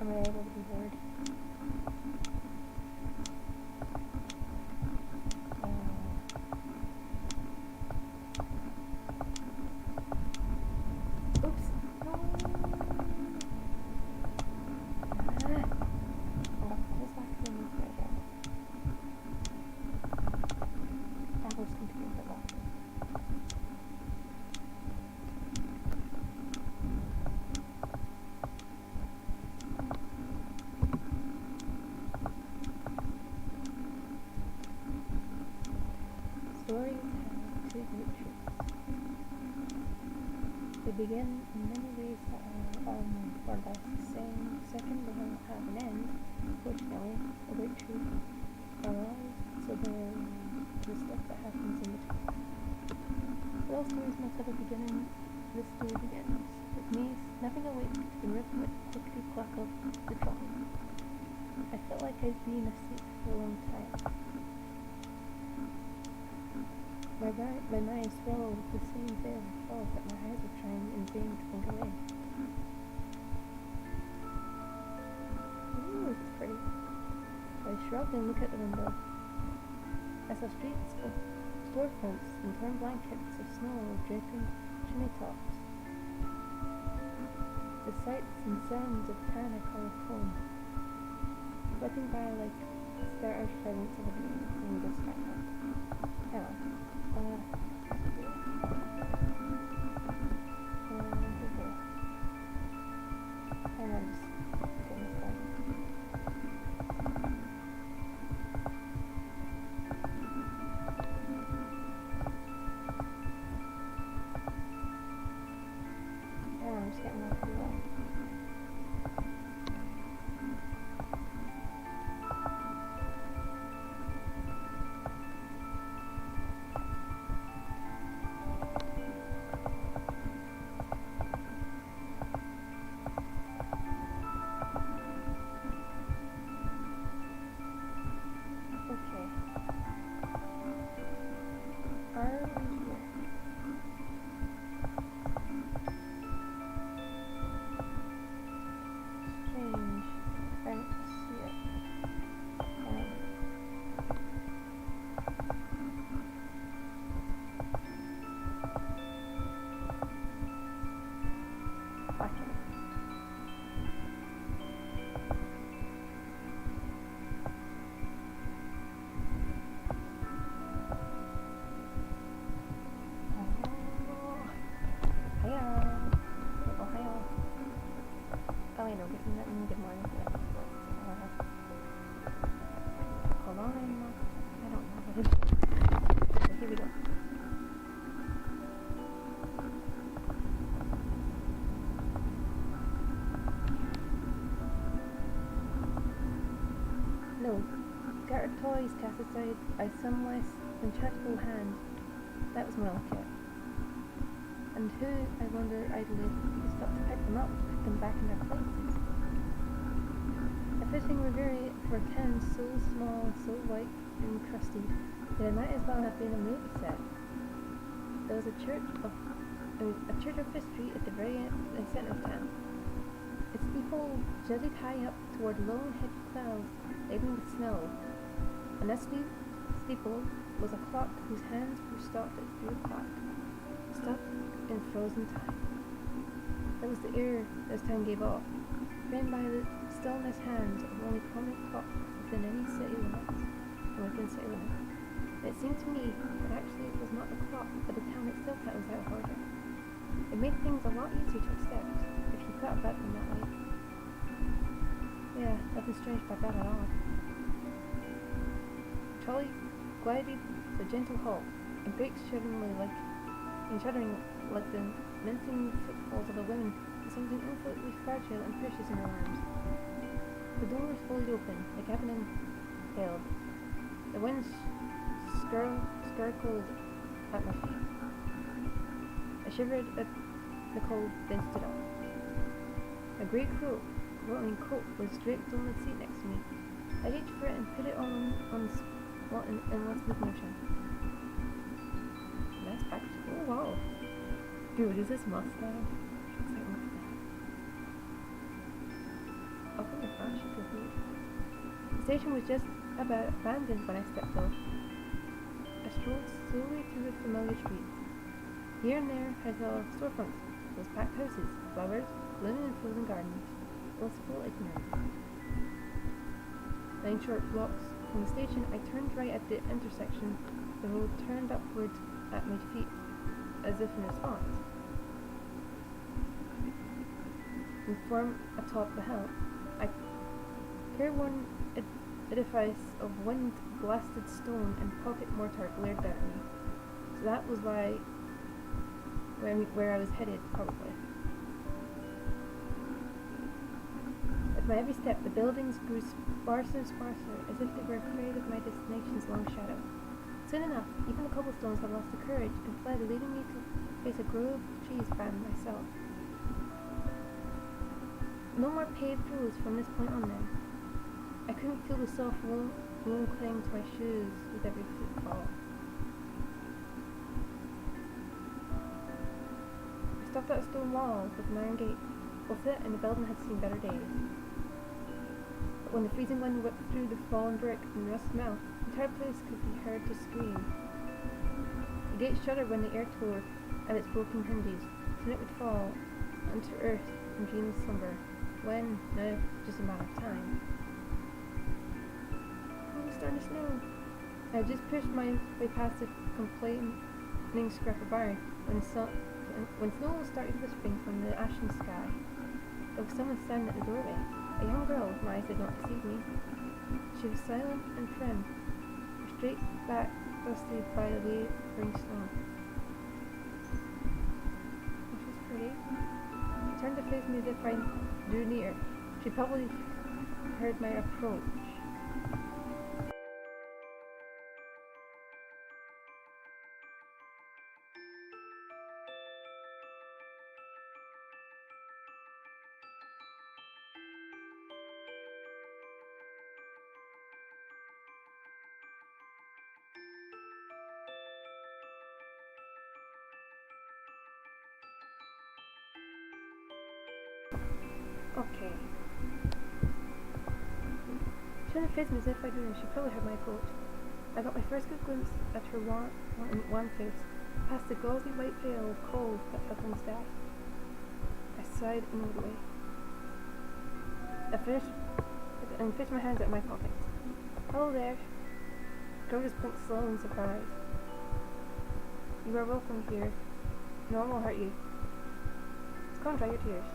Am I able to be heard? Oops. No. Oh, this back to the move right here. Apple's computer for that. Stories have two great truths. They begin in many ways that are all known, for thus saying, second they will have an end. Fortunately, the great truth are all, so there the stuff that happens in between. But all stories must have a beginning. This story begins with me snapping awake to the rhythmic clickety clack of the drum. I felt like I'd been asleep for a long time. My mind swallowed the same veil of fog that my eyes were trying in vain to blink away. Ooh, it's pretty. I shrugged and looked at the window. I saw streets of storefronts and torn blankets of snow draping chimney tops. The sights and sounds of town I call home, sweeping by like startled fragments of a dream in the sky. Hello. I'm just getting my food on. Good morning. Hold on, I don't know what it is. So here we go. No, scattered toys cast aside by some less intractable hand. That was Malika. And who, I wonder idly, stopped to pick them up, put them back in their places? A fishing reverie for a town so small, so white and crusty, that it might as well have been a movie set. There was a church of history at the very centre of town. Its steeple jutted high up toward long heavy clouds laden with snow, and that steeple was a clock whose hands were stopped at 3 o'clock, stopped in frozen time. That was the air as time gave off, framed by the stillness hands of only prominent clocks within any city limits, and within city limits. It seemed to me that actually it was not the clock, but the town itself that was out of order. It made things a lot easier to accept, if you thought about them that way. Yeah, nothing strange about that at all. The trolley glided to a gentle halt, and brakes shuddering like the mincing footfalls of a woman with something infinitely fragile and precious in her arms. The door was fully open, the cabin inhaled. The wind skirkled at my feet. I shivered at the cold, then stood up. A grey coat was draped on the seat next to me. I reached for it and put it on in one smooth motion. That's back to oh wow. Dude, is this Mustang? Looks like Mustang. Okay. not, she continued. The station was just about abandoned when I stepped off. I strolled slowly through the familiar streets. Here and there I saw storefronts, those packed houses, flowers, blooming and frozen gardens, blissful ignorance. 9 short blocks from the station, I turned right at the intersection. The road turned upward at my feet, as if in response. We formed atop the hill. A careworn edifice of wind-blasted stone and pocket mortar glared down at me. So that was where I was headed, probably. With my every step, the buildings grew sparser and sparser, as if they were afraid of my destination's long shadow. Soon enough, even the cobblestones had lost their courage and fled, leaving me to face a grove of trees by myself. No more paved roads from this point on then. I couldn't feel the soft wool cling to my shoes with every footfall. I stopped at a stone wall with an iron gate. Both it and the building had seen better days. But when the freezing wind whipped through the fallen brick and rust mouth, the entire place could be heard to scream. The gate shuddered when the air tore at its broken hinges, soon it would fall onto earth in dreamless slumber, when, now, just a matter of time. It was starting to snow. I had just pushed my way past the complaining scrap of iron when snow started whispering from the ashen sky. There was someone standing at the doorway, a young girl, if my eyes did not deceive me. She was silent and prim, her straight back dusted by the wavering snow. She was pretty. She turned to face me as if I drew near. She probably heard my approach. Okay. She turned to face me as if I drew near. She probably heard my approach. I got my first good glimpse at her wan face, past the gauzy white veil of cold that fell from the sky. I sighed and moved away. I fished my hands out of my pockets. Hello there. The girl just blinked slow in surprise. You are welcome here. No one will hurt you. Just go and dry your tears.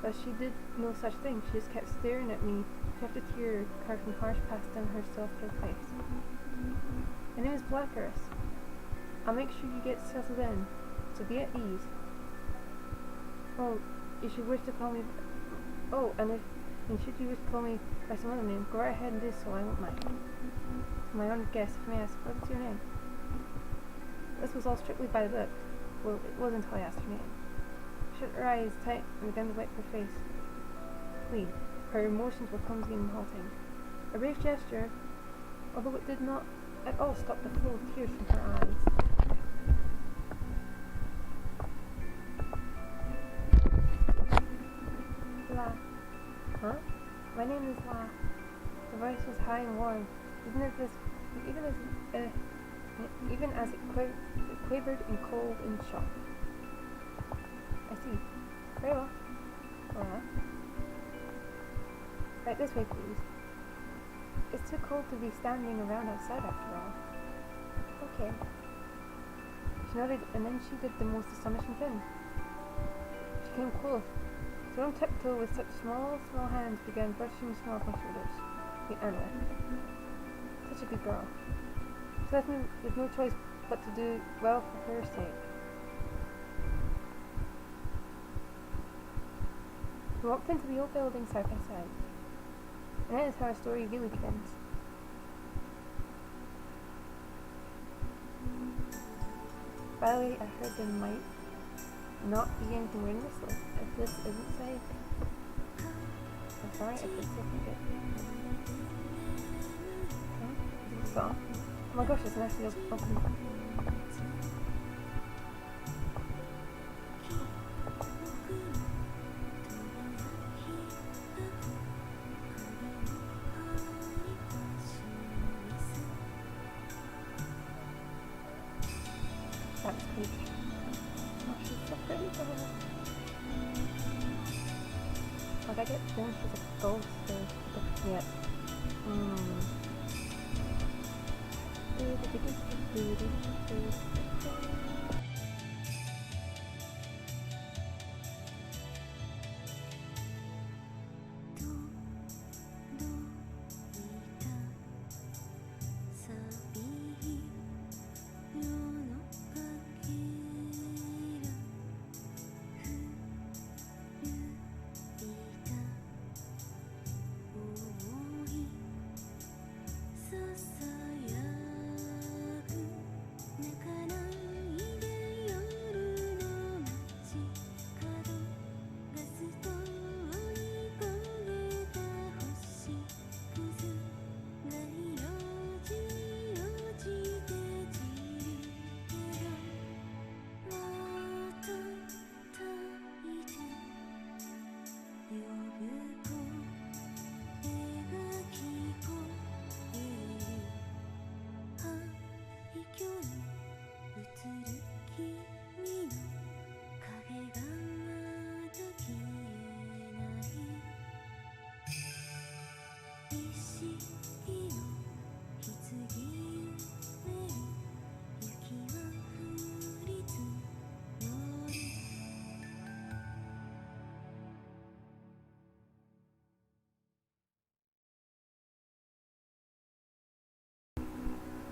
But she did no such thing. She just kept staring at me, half a tear carving harsh past down her soft pale face. My name is Blackerus. I'll make sure you get settled in, so be at ease. Oh, you should wish to call me... Oh, and should you wish to call me by some other name, go right ahead and do so, I won't mind. To my honoured guest, if I may ask, what's your name? This was all strictly by the book. Well, it was until I asked her name. She shut her eyes tight and began to wipe her face. Please, her emotions were clumsy and halting. A brave gesture, although it did not at all stop the flow of tears from her eyes. La. Huh? My name is La. The voice was high and warm, even as it quavered and cold and shock. I see. Very well. Right this way, please. It's too cold to be standing around outside after all. Okay. She nodded, and then she did the most astonishing thing. She came close. So on tiptoe with such small hands began brushing snow off my shoulders. Wait, Anna. Such a good girl. She left me with no choice but to do well for her sake. We walked into the old building side by side. And that is how our story really begins. By the way, I heard there might not be anything weird in this though, if this isn't safe. I'm sorry if this isn't good. Okay, is it a song? Oh my gosh, it's an actually open. Like I get glimpses of ghosts or yeah.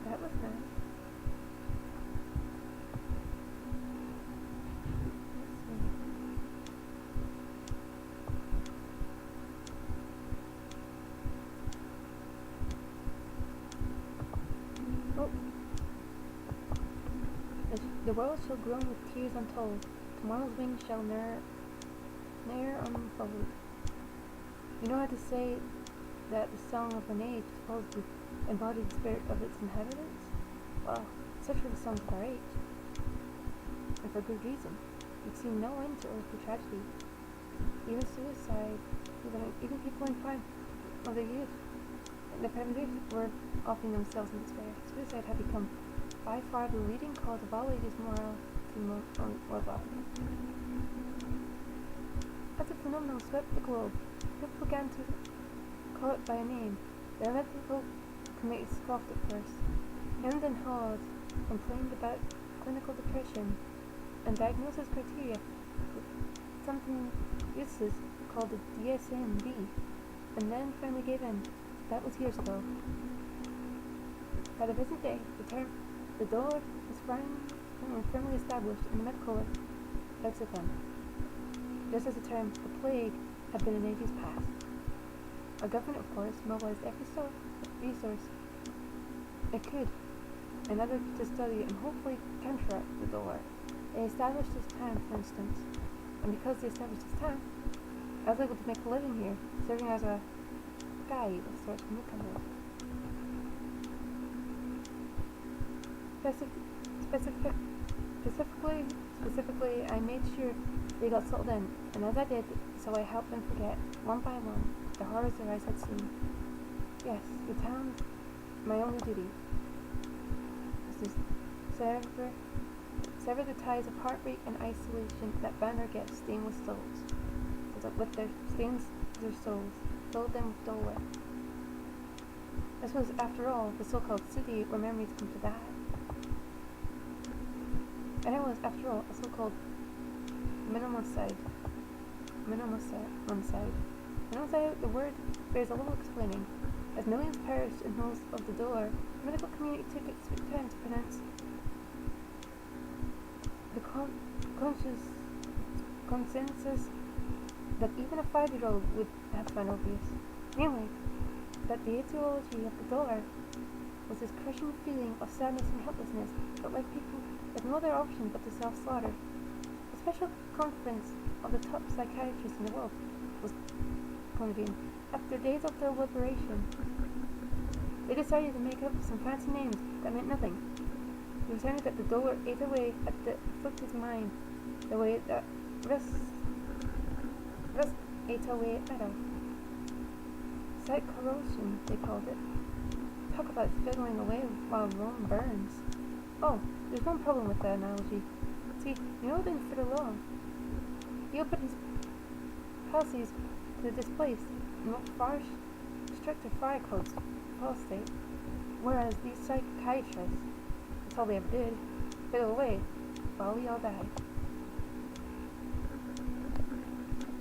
That was nice. Oh. The world shall groan with tears untold. Tomorrow's wings shall ne'er unfold. You know how to say that the song of an age is supposed to embody the spirit of its inhabitants? Well, such were the songs of our age. And for good reason. You'd seen no end to earthly tragedy. Even suicide, even people in prime of their youth, were offering themselves in despair. Suicide had become by far the leading cause of all ages worldwide. As the phenomenon swept the globe, people began to call it by a name. The medical committee scoffed at first, hemmed and hawed, complained about clinical depression, and diagnosis criteria for something useless called the DSM-B, and then finally gave in. That was years ago. By the present day, the door is firmly established in the medical lexicon, just as the term the plague had been in ages past. Our government, of course, mobilized every resource it could in order to study and hopefully counteract the door. They established this town, for instance, and because they established this town, I was able to make a living here, serving as a guide of sorts for newcomers. Specifically, I made sure they got settled in, and as I did so, I helped them forget, one by one, the horrors their eyes had seen. Yes, the town's my only duty was to sever the ties of heartbreak and isolation that bound our guests, stained with souls, so that with their souls, filled them with dole. This was, after all, the so-called city where memories come to die. And it was, after all, a so-called minimicide. The word bears a little explaining. As millions perished in those of the door, the medical community took its time to pronounce the consensus that even a 5-year-old would have found obvious. Namely, that the etiology of the door was this crushing feeling of sadness and helplessness that left people with no other option but to self-slaughter. A special conference of the top psychiatrists in the world was convened. After days of deliberation, they decided to make up some fancy names that meant nothing. It was determined that the door ate away at the afflicted mind, the way that rest ate away at metal. Psych corrosion, they called it. Talk about fiddling away while Rome burns. Oh, there's one problem with that analogy. See, you know it didn't fit along. He opened his policies to the displaced and wrote far stricter fire codes for state, whereas these psychiatrists, that's all they ever did, fell away while we all died.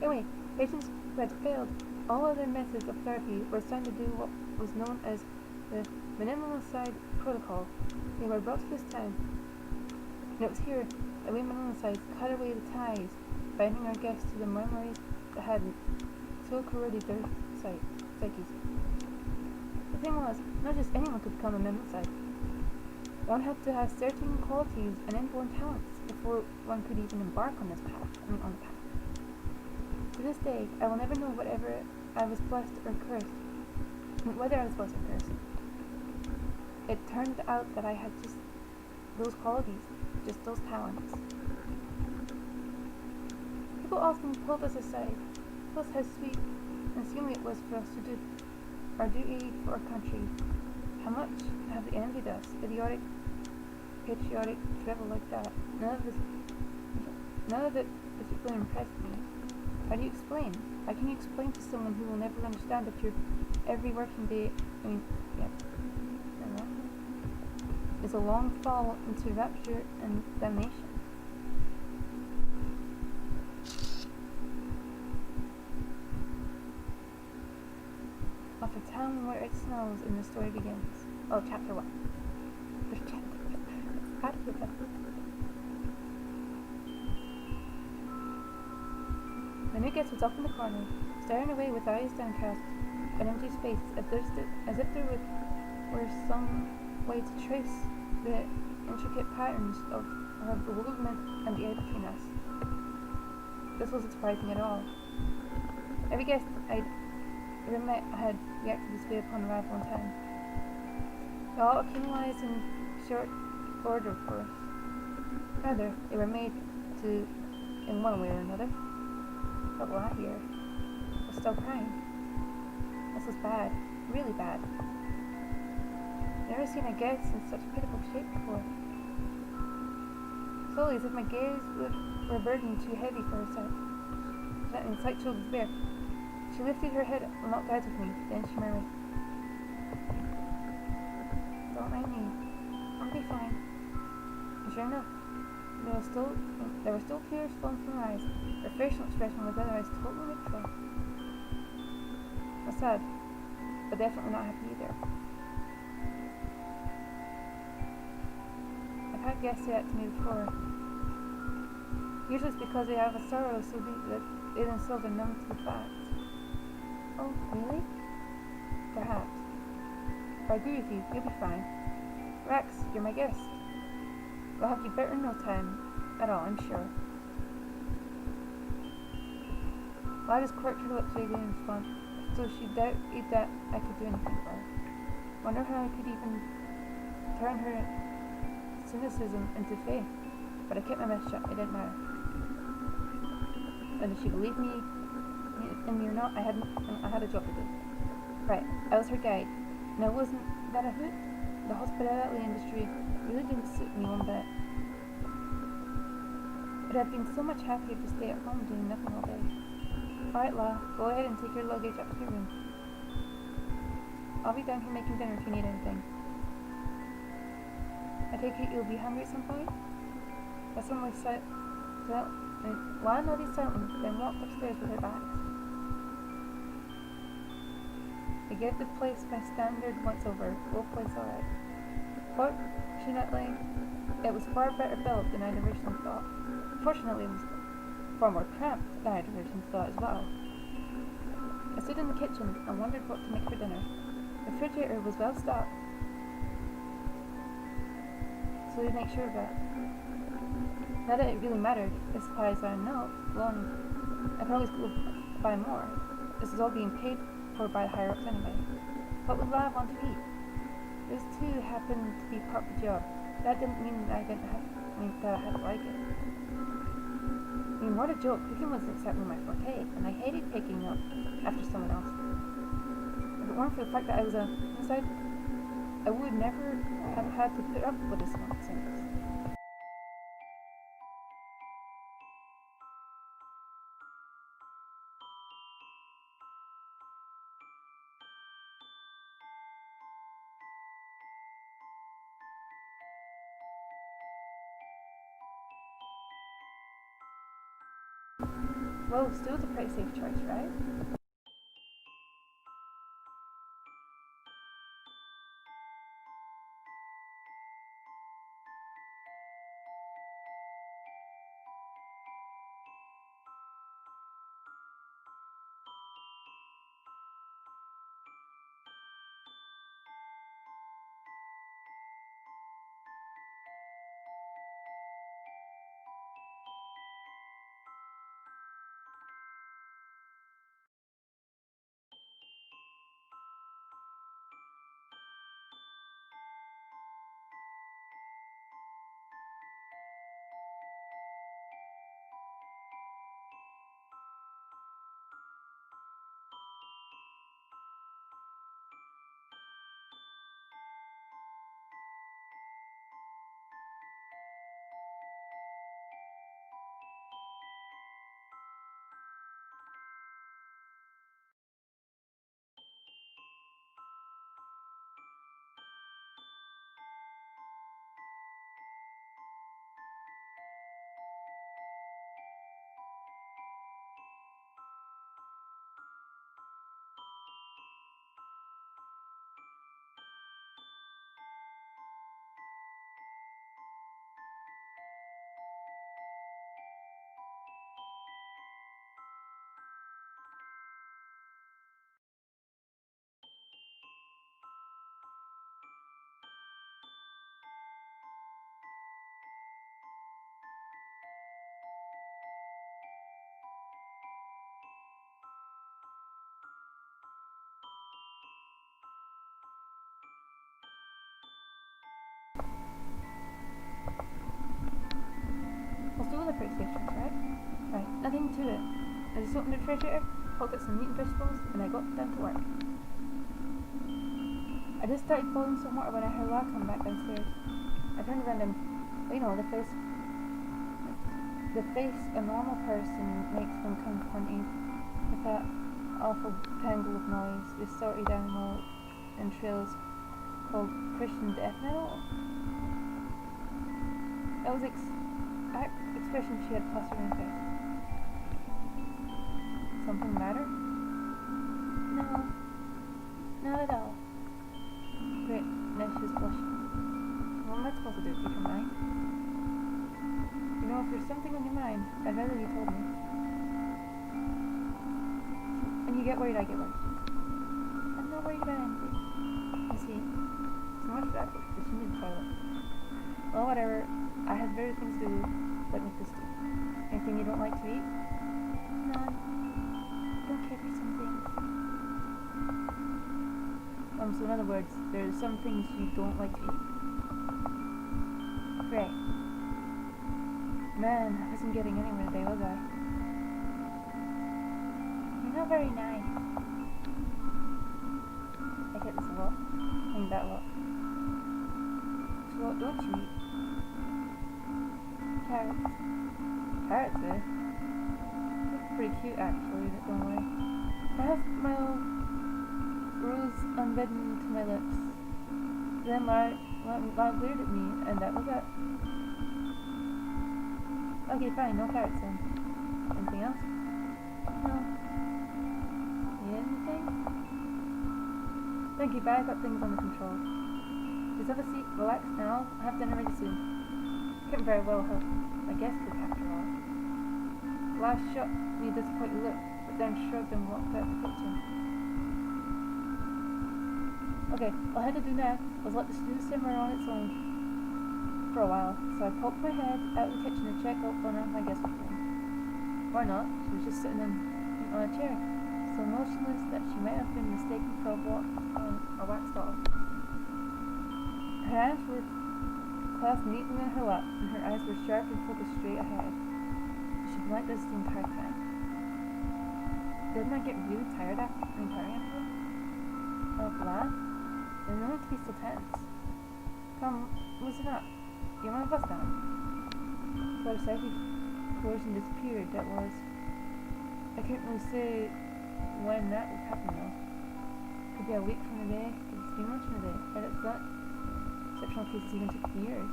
Anyway, patients who had failed all other methods of therapy were assigned to do what was known as the minimaliside protocol. They were brought to this town, and it was here that we minimalides cut away the ties binding our guests to the memories that had so corroded their psyches. The thing was, not just anyone could become a minimalicide. One had to have certain qualities and inborn talents before one could even embark on this path. On the path. To this day, I will never know whether I was blessed or cursed. It turned out that I had just those qualities, just those talents. People often pulled us aside, told us how sweet and seemly it was for us to do our duty for our country. How much have they envied us, idiotic, patriotic drivel like that? None of it particularly impressed me. How can you explain to someone who will never understand that your every working day, is a long fall into rapture and damnation? Of a town where it snows and the story begins. Oh, chapter 1. There's chapter. The new guest was up in the corner, staring away with eyes downcast, an empty space, as if there were some way to trace the intricate patterns of her bewilderment and the air between us. This wasn't surprising at all. Every guest I'd ever met had reacted this way upon arrival in town. They all accumulated in short order, of course. Rather, they were made to, in one way or another. But last year was still crying. This was bad, really bad. Never seen a guest in such pitiful shape before. Slowly, as if my gaze were burdened too heavy for her in sight showed despair, she lifted her head and locked eyes with me. Then she murmured, "Don't mind me. I'll be fine." And sure enough, there were still tears flowing from her eyes. Her facial expression was otherwise totally neutral. I was sad, but definitely not happy either. I've had guests say that to me before. Usually it's because they have a sorrow so deep that they themselves are numb to the fact. Oh, really? Perhaps. But I agree with you, you'll be fine. Rex, you're my guest. We'll have you better in no time at all, I'm sure. I just quirked her lips vaguely in response, so she doubted that I could do anything for her. Wonder how I could even turn her cynicism into faith. But I kept my mouth shut, it didn't matter. Whether she believed me in me or not, I had a job to do. Right, I was her guide. Now wasn't that a hoot? The hospitality industry really didn't suit me one bit. But I've been so much happier to stay at home doing nothing all day. Alright, La, go ahead and take your luggage up to your room. I'll be down here making dinner if you need anything. I take it you'll be hungry at some point? I suddenly La nodded silently, then walked upstairs with her bags. I gave the place my standard once over, full place alright. Fortunately, it was far better built than I'd originally thought. Fortunately, it was far more cramped than I'd originally thought as well. I stood in the kitchen and wondered what to make for dinner. The refrigerator was well stocked, so we'd make sure of that. Not that it really mattered if supplies are not long, I can always go buy more. This is all being paid for by the higher-ups anyway. What would Lab want to eat? Those two happened to be part of the job. That didn't mean that I had to like it. I mean, what a joke. Cooking wasn't exactly my forte, and I hated picking up after someone else. If it weren't for the fact that I was inside, I would never have had to put up with this nonsense. Well, stool's a pretty safe choice, right? Well, stool's a pretty safe choice, right? Right, nothing to it. I just opened the refrigerator, pulled out some meat and vegetables, and I got down to work. I just started boiling some water when I heard Laura come back downstairs. I turned around and, you know, the face a normal person makes when confronted with that awful tangle of noise, distorted animal and trills called Christian death metal. That was exact expression she had plastered on her face. Something the matter? No, not at all. Great, now she was blushing. What am I supposed to do? Keep her mind? You know, if there's something on your mind, I'd rather you told me. And you get worried, I get worried. I'm not worried about anything. You see, so much for that book, but she needs the toilet. Well, whatever. I have better things to do, like make this stew. Anything you don't like to eat? None. Don't care for some things. So in other words, there's some things you don't like to eat. Great. Man, I wasn't getting anywhere today, was I? You're not very nice. I get this a lot. I mean, that a lot. So what don't you eat? Carrots. Carrots, eh? They're pretty cute, actually, but don't worry. I have my old rose unbidden to my lips. Then Lara glared at me, and that was it. Okay, fine, no carrots then. Anything else? No. Need anything? Thank you, but I got things under control. Just have a seat, relax, and I'll have dinner ready soon. Couldn't very well have my guest cook after all. Lara shot me a disappointed look, but then shrugged and walked out the kitchen. Okay, all I had to do now was let the stew simmer on its own for a while, so I poked my head out of the kitchen to check up on her my guest was doing. Why not? She was just sitting on a chair, so motionless that she might have been mistaken for a wax doll. Her hands were clasped neatly in her lap, and her eyes were sharp and focused straight ahead. She been like this the entire time. Didn't I get really tired after? Oh, glad? There's no need to be so tense. Come, listen up. You're my bus now. So the psychic coercion disappeared, that was. I can't really say when that would happen though. Could be a week from the day, could be 3 months from the day. And it's not. Exceptional cases even took years.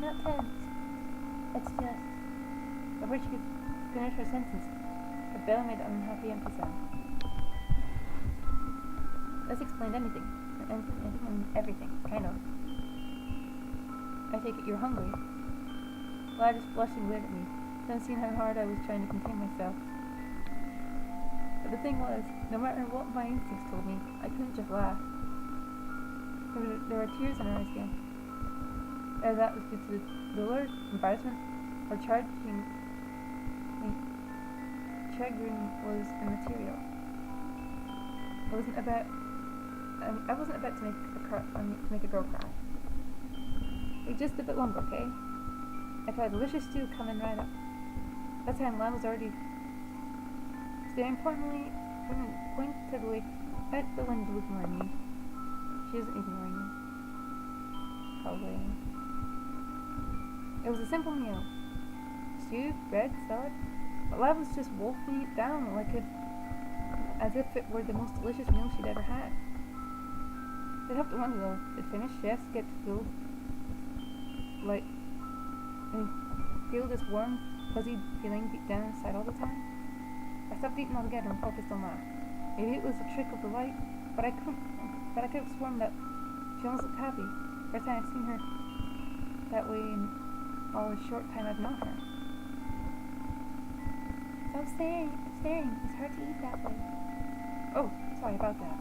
Not tense. It's just. I wish you could finish her sentence. Her belly made an unhappy empty sound. This explained anything and everything, kind of. I take it you're hungry. Lad just blushed and glared at me, then seeing how hard I was trying to contain myself. But the thing was, no matter what my instincts told me, I couldn't just laugh. There were tears in her eyes again. Whether that was due to dolor, embarrassment, or triggering was immaterial. I wasn't about to make a girl cry. Wait just a bit longer, okay? I felt a delicious stew coming right up. That time Lamb was already staring pointedly out the window ignoring me. She isn't ignoring me. Probably. It was a simple meal. Stew, bread, salad. But Lamb was just wolfing it down as if it were the most delicious meal she'd ever had. It helped to wonder though. It finished, yes, get to feel this warm, fuzzy feeling deep down inside all the time. I stopped eating altogether and focused on that. Maybe it was a trick of the light, but I could have sworn that she almost looked happy. First time I've seen her that way in all the short time I've known her. Stop staring. It's hard to eat that way. Oh, sorry about that.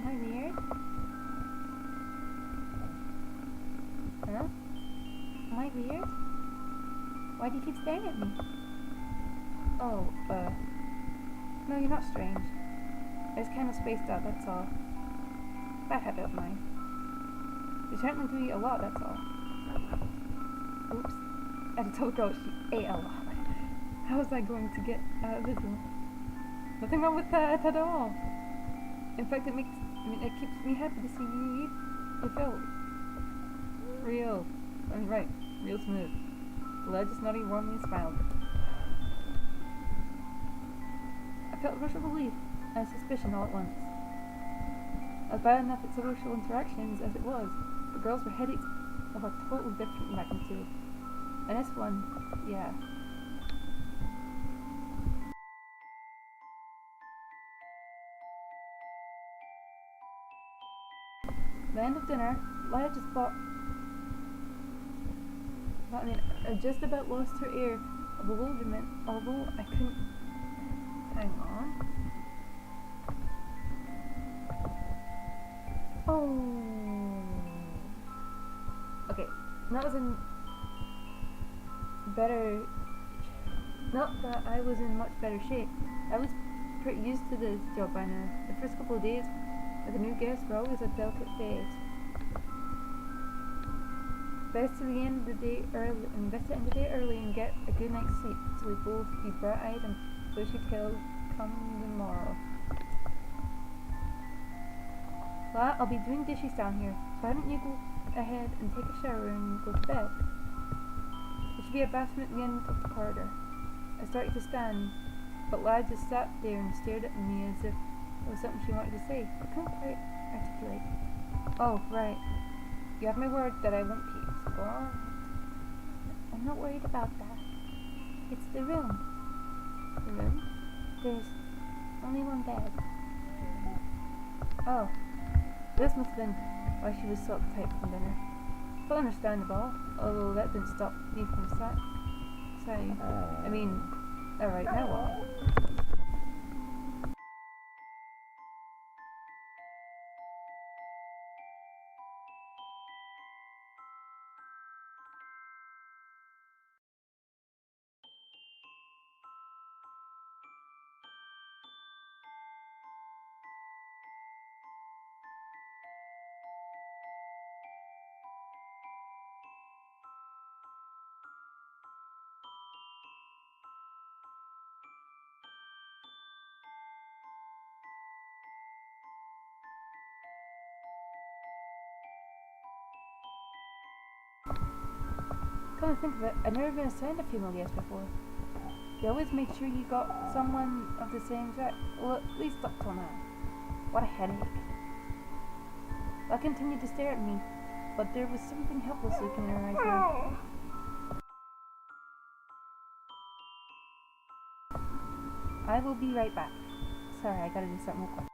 Am I weird? Huh? Am I weird? Why do you keep staring at me? Oh, no, you're not strange. I was kind of spaced out, that's all. Bad habit of mine. You certainly do eat a lot, that's all. Oops. I had to tell the girl she ate a lot. How was I going to get out of this one? Nothing wrong with that at all. In fact, it keeps me happy to see you eat. You felt real. I'm right, real smooth. The lad just nodded warmly and smiled. I felt a rush of relief and suspicion all at once. As bad enough at social interactions as it was, the girls were headaches of a totally different magnitude. And this one, yeah. At the end of dinner, Lila just I just about lost her air of bewilderment, although I couldn't. Hang on. Oh. Okay, that was in better. Not that I was in much better shape. I was pretty used to this job by now. The first couple of days with a new guest were always a delicate phase. Best to end the day early and get a good night's sleep, so we both be bright-eyed and bushy-tailed come the morrow. Well, I'll be doing dishes down here, so why don't you go ahead and take a shower and go to bed? There should be a bathroom at the end of the corridor. I started to stand, but Lad just sat there and stared at me as if there was something she wanted to say. I couldn't quite articulate. Oh, right. You have my word that I won't puke. Go on. I'm not worried about that. It's the room. The room? There's only one bed. Oh. This must have been why she was so uptight from dinner. But understandable, although that didn't stop me from saying, alright, now what? Come to think of it, I'd never been assigned a female guest before. They always made sure you got someone of the same sex, well, at least up till now. What a headache. I continued to stare at me, but there was something helpless looking in her eyes now. I will be right back. Sorry, I gotta do something real quick.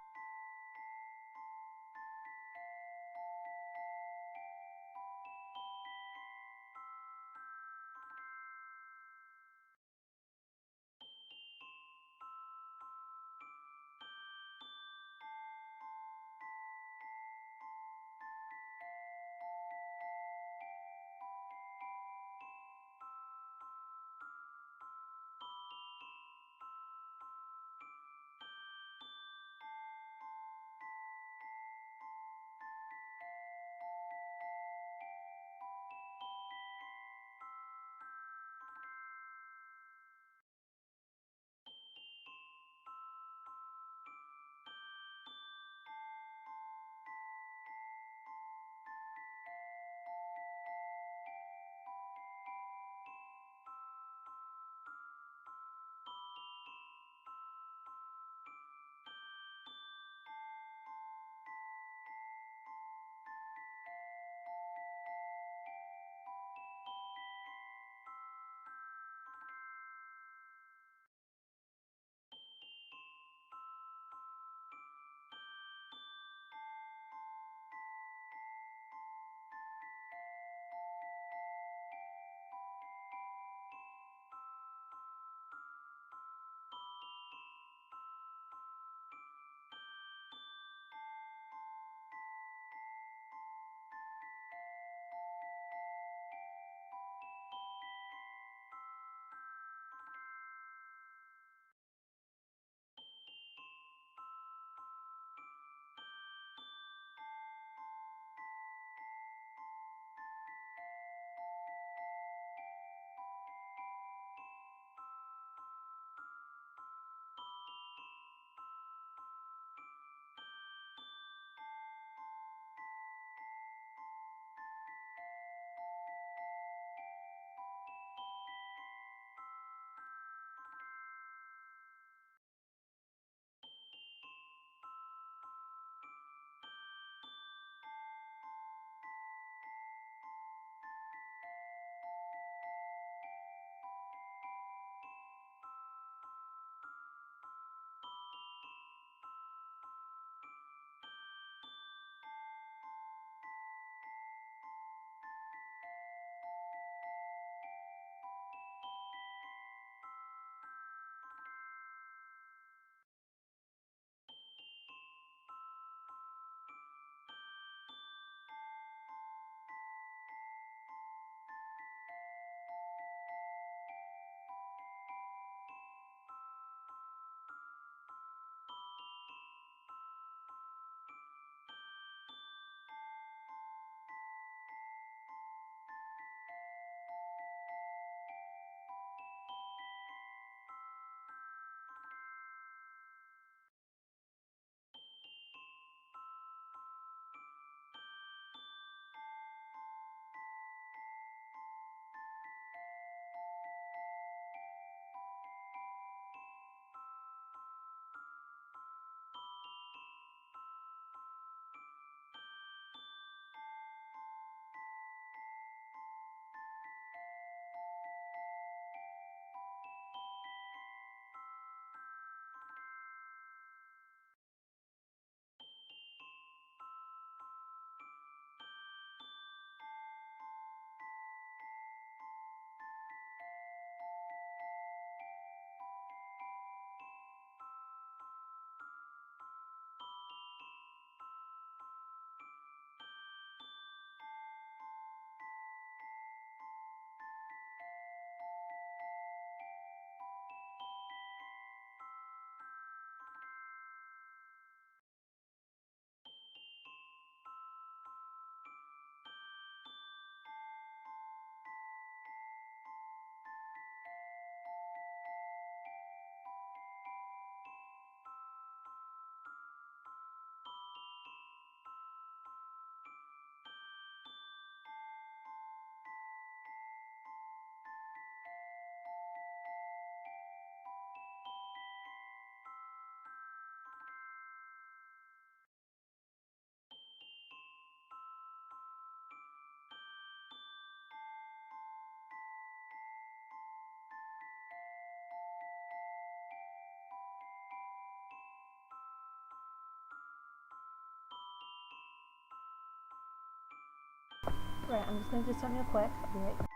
Right, I'm just going to do something real quick. I'll be right back.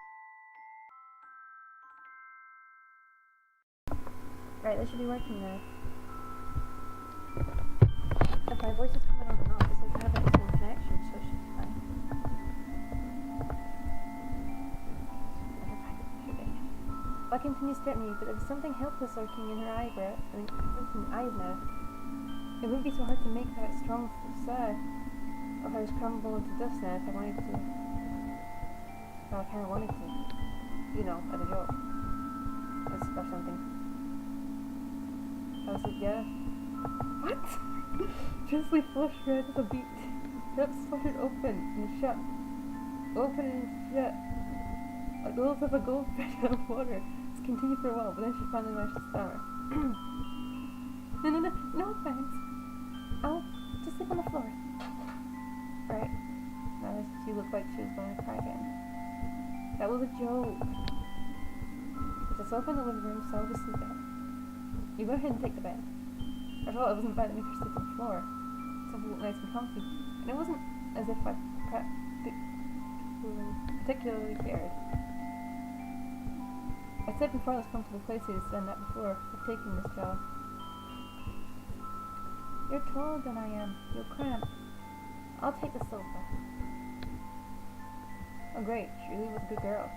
Right, this should be working now. If my voice is coming on and off, it says I have excellent connection, so it should be fine. I continue staring at me, but there was something helpless lurking in her eyebrow. Eyes now. It wouldn't be so hard to make that strong sigh. Or if I was crumbled into dust now if I wanted to. Well, I kinda wanted to. You know, as a joke. Or something. I was like, yeah. What? Gently flushed red as a beat. Lips fluttered open and shut. Open and shut. Like the lips of a goldfish out of water. This continued for a while, but then she finally managed to stammer. No thanks. I'll just sleep on the floor. Right. Now she looked like she was going to cry again. That was a joke. There's a sofa in the living room, so I'll just sleep there. You go ahead and take the bed. After all, it wasn't bad to make her sleep on the floor. Something looked nice and comfy. And it wasn't as if I particularly cared. I said before this comfortable place he's done that before of taking this job. You're taller than I am. You'll cramp. I'll take the sofa. Oh great, she really was a good girl.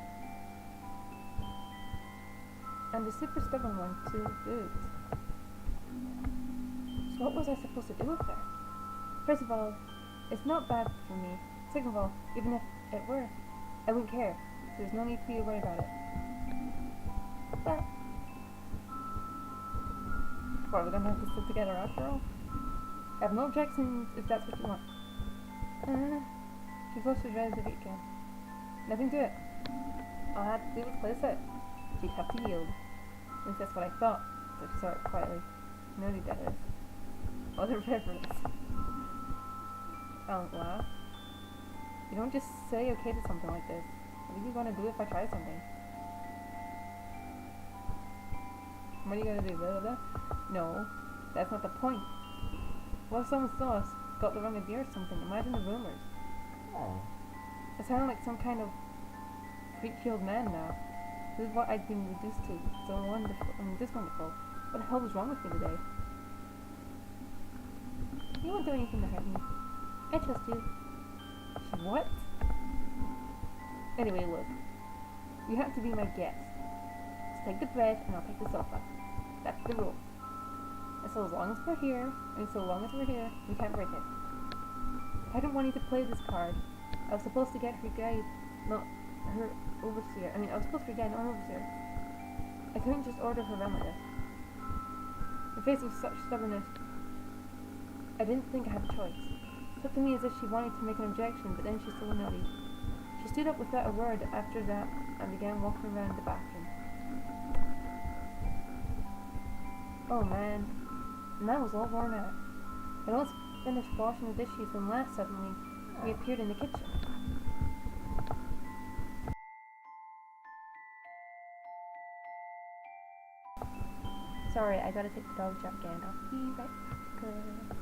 And a super stubborn one to boot. So what was I supposed to do with her? First of all, it's not bad for me. Second of all, even if it were, I wouldn't care. There's no need for you to worry about it. But what, we don't have to sit together after all? I have no objections if that's what you want. She closed her eyes a bit again. Nothing to it. All I had to do was place it. She'd have to yield. At least that's what I thought, so she saw it quietly. Noted that is. What a reverence. I don't laugh. You don't just say okay to something like this. What are you gonna do if I try something? What are you gonna do? Blah, blah, blah? No, that's not the point. What if someone saw us, got the wrong idea or something? Imagine the rumors. Oh. I sound like some kind of freaky old man now. This is what I've been reduced to. So wonderful. This wonderful. What the hell was wrong with me today? You won't do anything to hurt me. I trust you. What? Anyway, look. You have to be my guest. Just take the bed and I'll take the sofa. That's the rule. And so as long as we're here, we can't break it. I didn't want you to play this card. I was supposed to get her guide, not her overseer. I was supposed to be guide, not her overseer. I couldn't just order her around like this. In face of such stubbornness, I didn't think I had a choice. It looked to me as if she wanted to make an objection, but then she still nodded. She stood up without a word after that and began walking around the bathroom. Oh man, and I was all worn out. I almost finished washing the dishes when Lass suddenly reappeared in the kitchen. Sorry, I gotta take the dog out again. I'll be right back.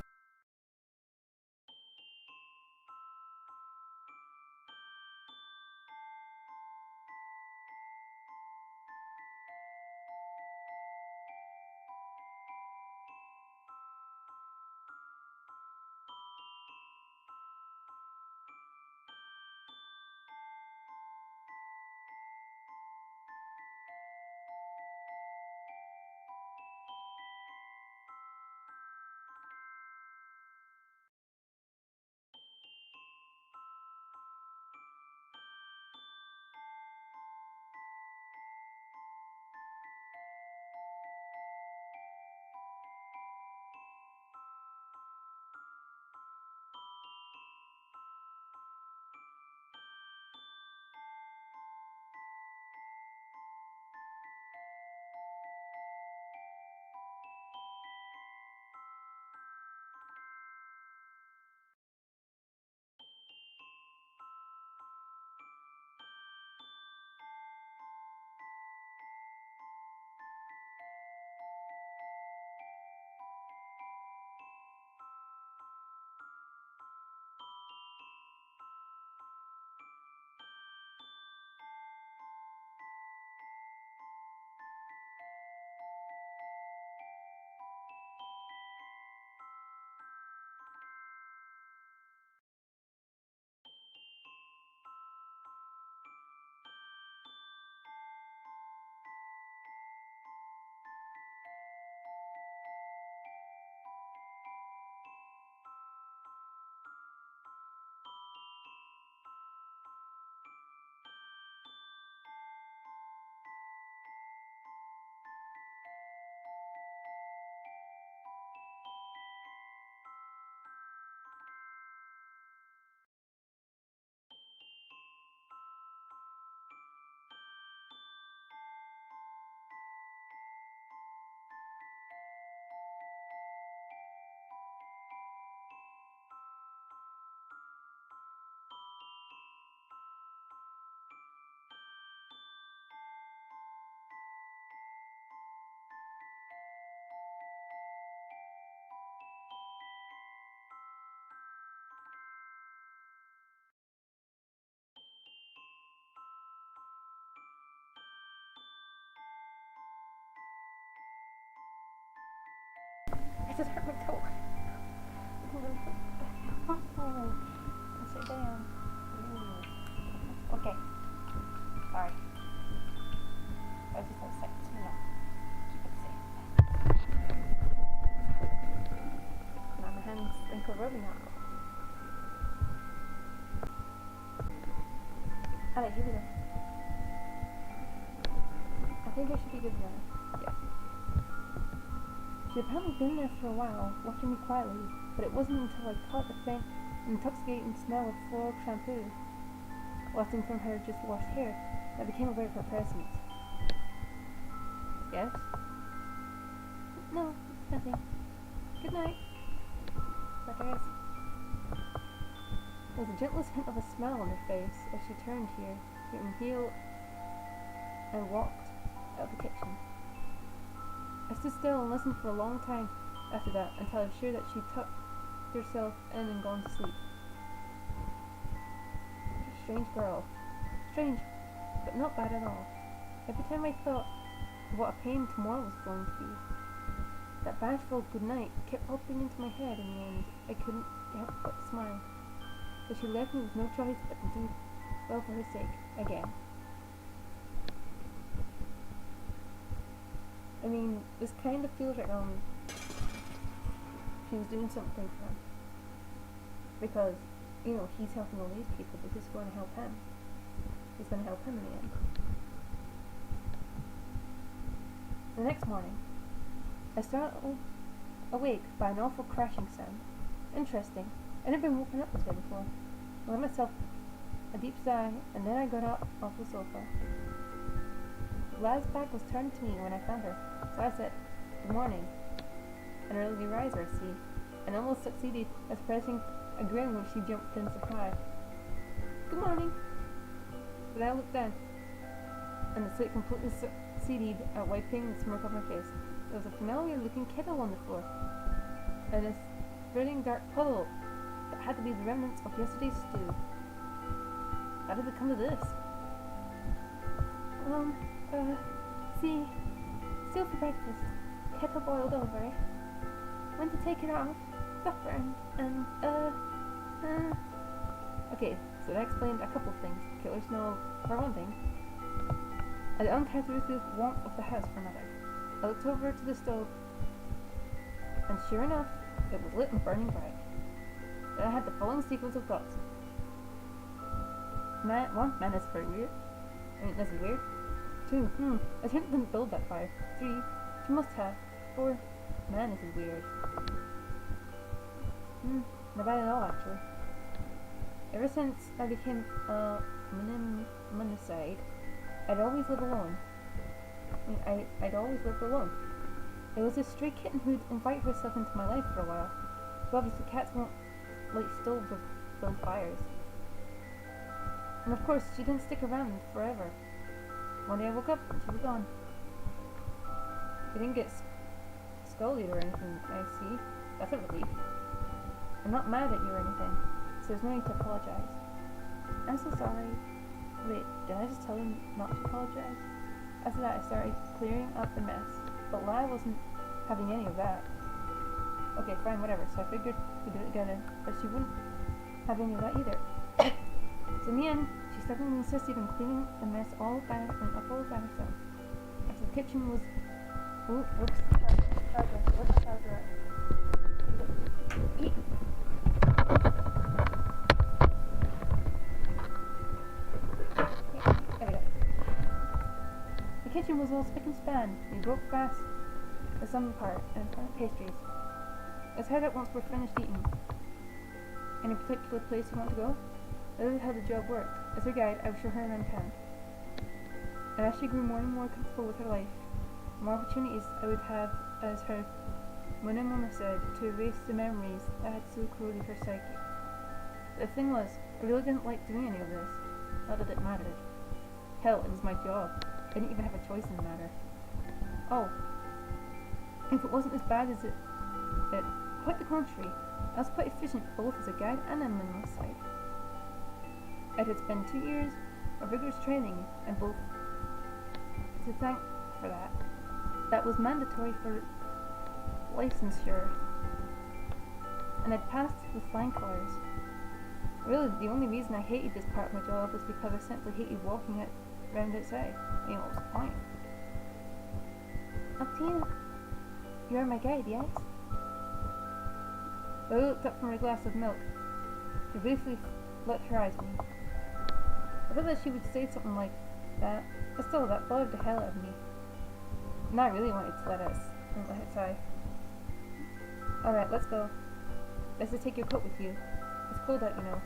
I just hurt my toe. Sit down. Okay. Sorry. I was just upset. Keep it safe. Now my hands wrinkle rubbing now. Alright, here we go. I think I should be good now. Yes. She had apparently been there for a while, watching me quietly, but it wasn't until I caught the faint, intoxicating smell of floral shampoo wafting from her just washed hair that I became aware of her presence. Yes? No, nothing. Good night. But there is. There was the gentlest hint of a smile on her face as she turned here, getting heel, and walked out of the kitchen. I stood still and listened for a long time after that until I was sure that she tucked herself in and gone to sleep. Strange girl. Strange, but not bad at all. Every time I thought of what a pain tomorrow was going to be, that bashful good night kept popping into my head. In the end, I couldn't help but smile. So she left me with no choice but to do well for her sake again. I mean, this kind of feels like she was doing something for him. Because, you know, he's helping all these people, but this is going to help him. He's going to help him in the end. The next morning, I startled awake by an awful crashing sound. Interesting. I'd never been woken up this way before. I let myself a deep sigh, and then I got up off the sofa. Glad's back was turned to me when I found her, so I said, "Good morning." An early riser, I see, and almost succeeded at suppressing a grin when she jumped in surprise. "Good morning." But I looked down, and the sweat completely succeeded at wiping the smirk off my face. There was a familiar-looking kettle on the floor, and a spreading dark puddle that had to be the remnants of yesterday's stew. How did it come to this? See, stew for breakfast, kettle boiled over. Went to take it off, got burned, and, Okay, so that explained a couple of things. Killer smell, for one thing, and the uncharacteristic warmth of the house for another. I looked over to the stove, and sure enough, it was lit and burning bright. Then I had the following sequence of thoughts. Man, that's very weird. I mean, this is weird. 2, I didn't build that fire. 3, she must have. 4, man, this is weird. Not bad at all, actually. Ever since I became a monicide, I'd always live alone. I'd always lived alone. It was this stray kitten who'd invite herself into my life for a while. So obviously cats won't light stoves or build fires. And of course, she didn't stick around forever. One day I woke up and she was gone. I didn't get scolded or anything, I see. That's a relief. I'm not mad at you or anything, so there's no need to apologize. I'm so sorry. Wait, did I just tell you not to apologize? After that, I started clearing up the mess, but Lai wasn't having any of that. Okay, fine, whatever, so I figured we'd do it together, but she wouldn't have any of that either. So in the end, she stubbornly insisted on cleaning the mess all by herself. After the kitchen was... Ooh, whoops, charger. Where's my charger at? Eat. There we go. The kitchen was all spick and span. We broke fast the some part and pastries. Let's head out once we're finished eating. Any particular place you want to go? That is how the job worked. As her guide, I would show her around town. And as she grew more and more comfortable with her life, the more opportunities I would have as her Mama said, to erase the memories that had so corroded her psyche. But the thing was, I really didn't like doing any of this. Not that it mattered. Hell, it was my job. I didn't even have a choice in the matter. Oh, if it wasn't as bad as it quite the contrary. I was quite efficient both as a guide and a minimalist side. I had spent 2 years of rigorous training and both to thank for that. That was mandatory for licensure and I'd passed with flying colours. Really, the only reason I hated this part of my job was because I simply hated walking around outside. You know, what was the point? Up to you. You're my guide, yes? I looked up from her glass of milk. She briefly let her eyes on me. I thought that she would say something like that, but still, that bothered the hell out of me. And I really wanted to let it outside. Alright, let's go. Let's just take your coat with you. It's cold out, you know.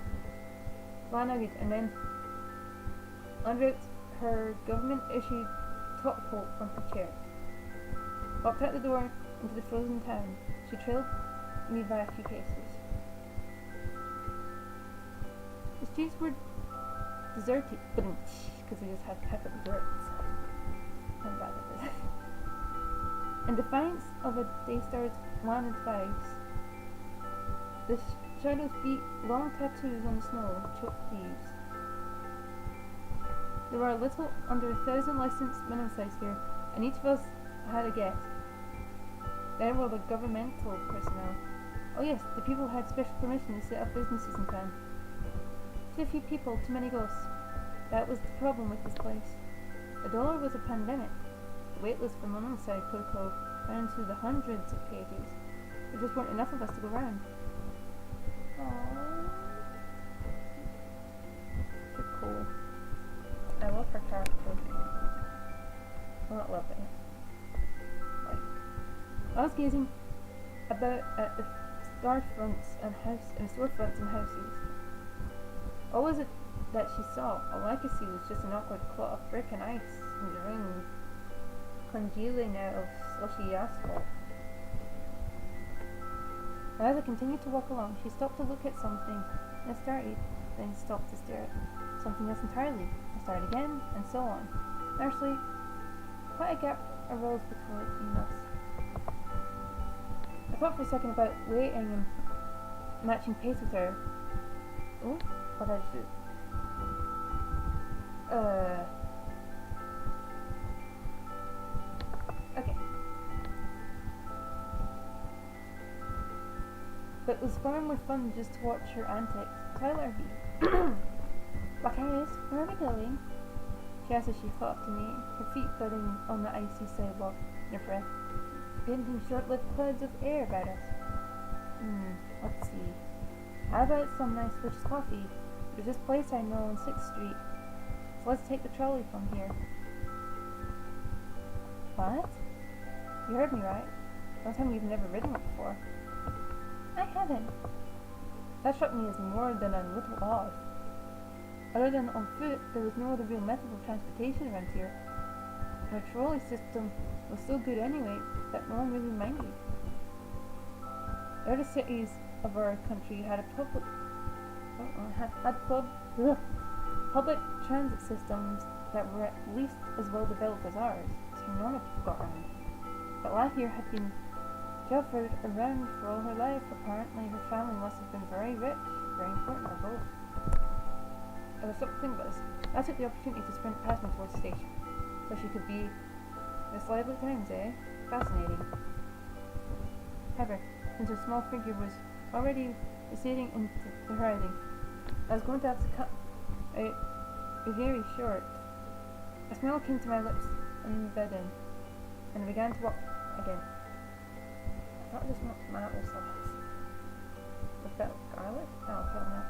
Well, I nodded, and then unwrapped her government-issued top coat from her chair. Walked out the door into the frozen town. She trailed me by a few paces. The streets were deserted, because they just had pepper desserts. I'm bad at this. In defiance of a Daystar's wanted vibes, the shadows beat long tattoos on the snow and choked leaves. There were a little under 1,000 licensed minimum sites here, and each of us had a guest. There were the governmental personnel. Oh yes, the people had special permission to set up businesses in town. Too few people, too many ghosts. That was the problem with this place. The dollar was a pandemic. The waitlist for monoxide protocol ran into the hundreds of pages. There just weren't enough of us to go round. Aww. Too cool. I love her character. Well, not love it. Like, I was gazing about at the storefronts and houses. What was it that she saw? All I could see was just an awkward clot of brick and ice in the ring, congealing out of slushy asphalt. As I continued to walk along, she stopped to look at something, and I started, then stopped to stare at something else entirely. I started again, and so on. Actually, quite a gap arose between us. I thought for a second about waiting and matching pace with her. Oh, what did I just do? Okay. But it was far more fun just to watch her antics. Tyler B. Macarius, where are we going? She asked as she caught up to me, her feet thudding on the icy sidewalk, and her breath painting short-lived clouds of air about us. Let's see. How about some nice delicious coffee? There's this place I know on 6th Street. So let's take the trolley from here. What? You heard me right. Don't tell me you've never ridden it before. I haven't. That struck me as more than a little odd. Other than on foot, there was no other real method of transportation around here. And our trolley system was so good anyway that no one really minded. The other cities of our country had public transit systems that were at least as well developed as ours, so normal people got around. But life here had been chauffeured around for all her life. Apparently her family must have been very rich, very important, or both. I was stopped to think about this. I took the opportunity to sprint past me towards the station, so she could be this lively at times, eh? Fascinating. However, since her small figure was already receding into the horizon, I was going to have to cut out very short. A smile came to my lips and bed in, and I began to walk again. I thought I just want tomato sauce. Was that garlic? Oh, hell no.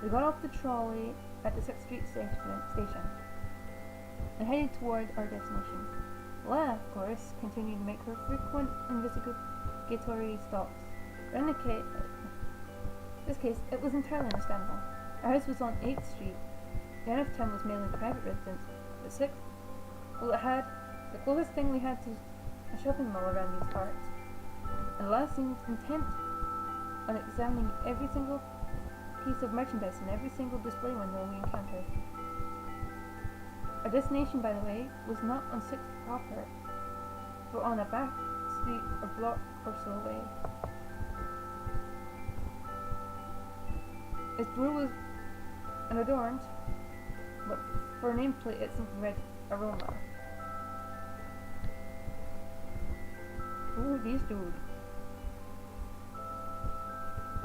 We got off the trolley at the 6th Street station and headed toward our destination. Leah, of course, continued to make her frequent investigatory stops. In this case, it was entirely understandable. Our house was on 8th Street. The end of town was mainly private residence. But 6th, well, it had the closest thing we had to a shopping mall around these parts. And Leah seemed intent on examining every single piece of merchandise in every single display window we encountered. Our destination, by the way, was not on 6th proper, but on a back street or block or so away. Its door was unadorned, but for a nameplate it simply read Aroma. Who are these dudes?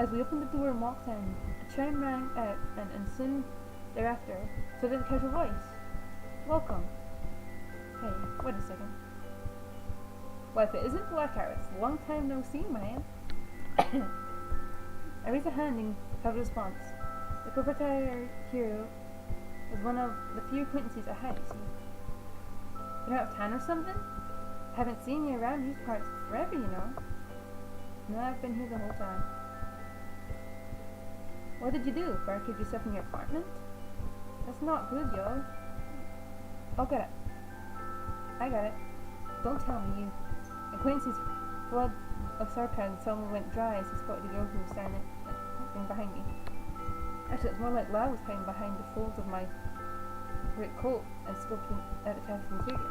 As we opened the door and walked in, a chime rang out, and soon thereafter, so did a casual voice. Welcome. Hey, wait a second. Well, if it isn't Blackheart, it's a long time no see, man. I raised a hand in casual response. The proprietary hero was one of the few acquaintances I had, you see. Been out of town or something? Haven't seen you around these parts forever, you know. No, I've been here the whole time. What did you do? Barricade yourself in your apartment? That's not good, yo. I'll get it. I got it. Don't tell me you. Acquaintance's flood of sarcasm suddenly went dry as he spotted the girl who was standing behind me. Actually, it's more like La was hiding behind the folds of my great coat and scoping at the task interior.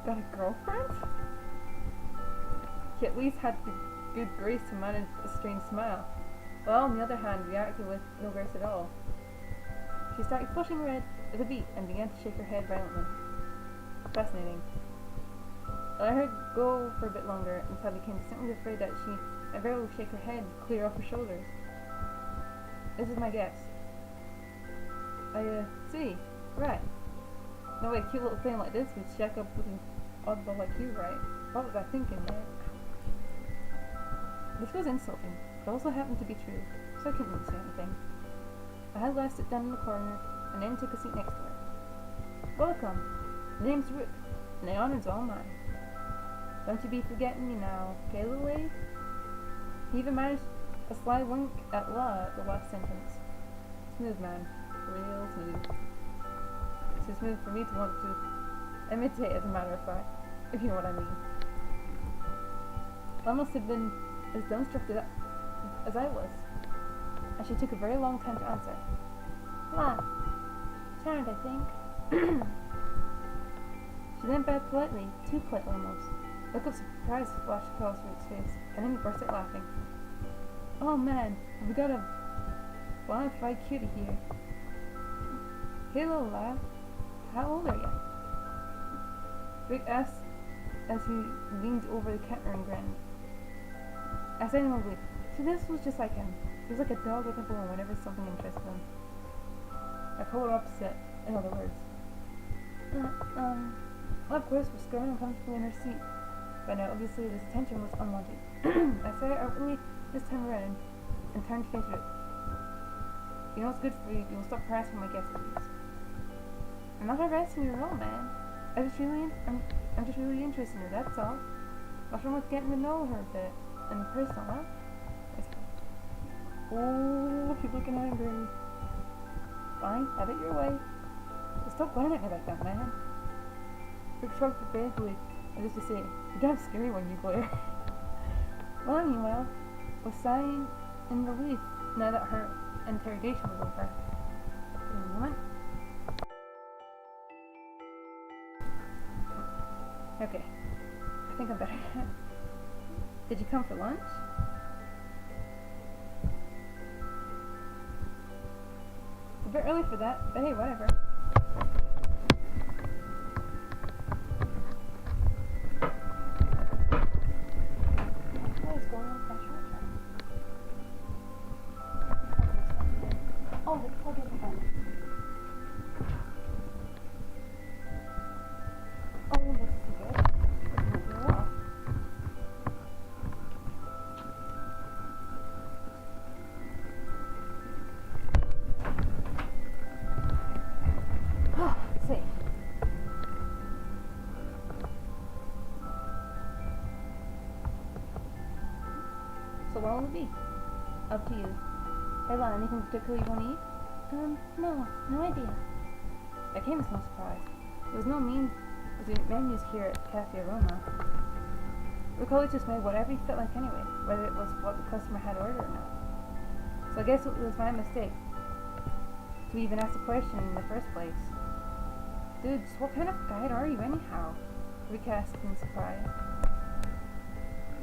Got a girlfriend? He at least had the good grace to manage a strange smile. Well, on the other hand, reacted with no grace at all. She started flushing red with a beat and began to shake her head violently. Fascinating. I let her go for a bit longer until I became distinctly afraid that she might very well shake her head clear off her shoulders. This is my guess. I see. Right. No way a cute little thing like this would shack up with an oddball like you, right? What was I thinking there? This was insulting, but also happened to be true, so I couldn't really say anything. I had La sit down in the corner, and then took a seat next to her. Welcome. My name's Rook, and the honor's all mine. Don't you be forgetting me now, okay, little lady? He even managed a sly wink at La at the last sentence. Smooth, man. Real smooth. Too smooth for me to want to imitate, as a matter of fact, if you know what I mean. La must have been as dumbstruck as I was, and she took a very long time to answer. La. Charmed, I think. She then bowed politely, too politely almost. A look of surprise flashed across Rook's face, and then he burst out laughing. Oh man, we got a bona fide cutie here. Hey little lad, how old are you? Rook asked as he leaned over the counter and grinned. I said inwardly, see, this was just like him. He was like a dog with a bone whenever something interested him. A polar opposite, in other words. Well, of course, was scrubbing uncomfortably in her seat. But now, obviously, this attention was unwanted. I said it outwardly this time around, and turned to face Rook. You know what's good for you, you'll stop harassing my guests, please. I'm not harassing you at all, man. I'm just really interested in her, that's all. What's wrong with getting to know her a bit? And personal, huh? Oh, she's looking angry. Fine, have it your way. But stop glaring at me like that, man. Rook shrugged vaguely, as if to say, you're damn scary when you glare. Well, meanwhile, was sighing in relief now that her interrogation was over. Give me a moment. Okay, I think I'm better. Did you come for lunch? It's a bit early for that, but hey, whatever. What is going on with my short term? Oh, the plug in the phone. Oh, this is good. This is moving well. Let's see. So what will it be? Up to you. Hey, Lana, anything particular you want to eat? No idea. That came as no surprise. There was no menus here at Cafe Aroma. We probably just made whatever he felt like anyway, whether it was what the customer had ordered or not. So I guess it was my mistake to even ask the question in the first place. Dude, so what kind of guide are you anyhow? Rick asked in surprise.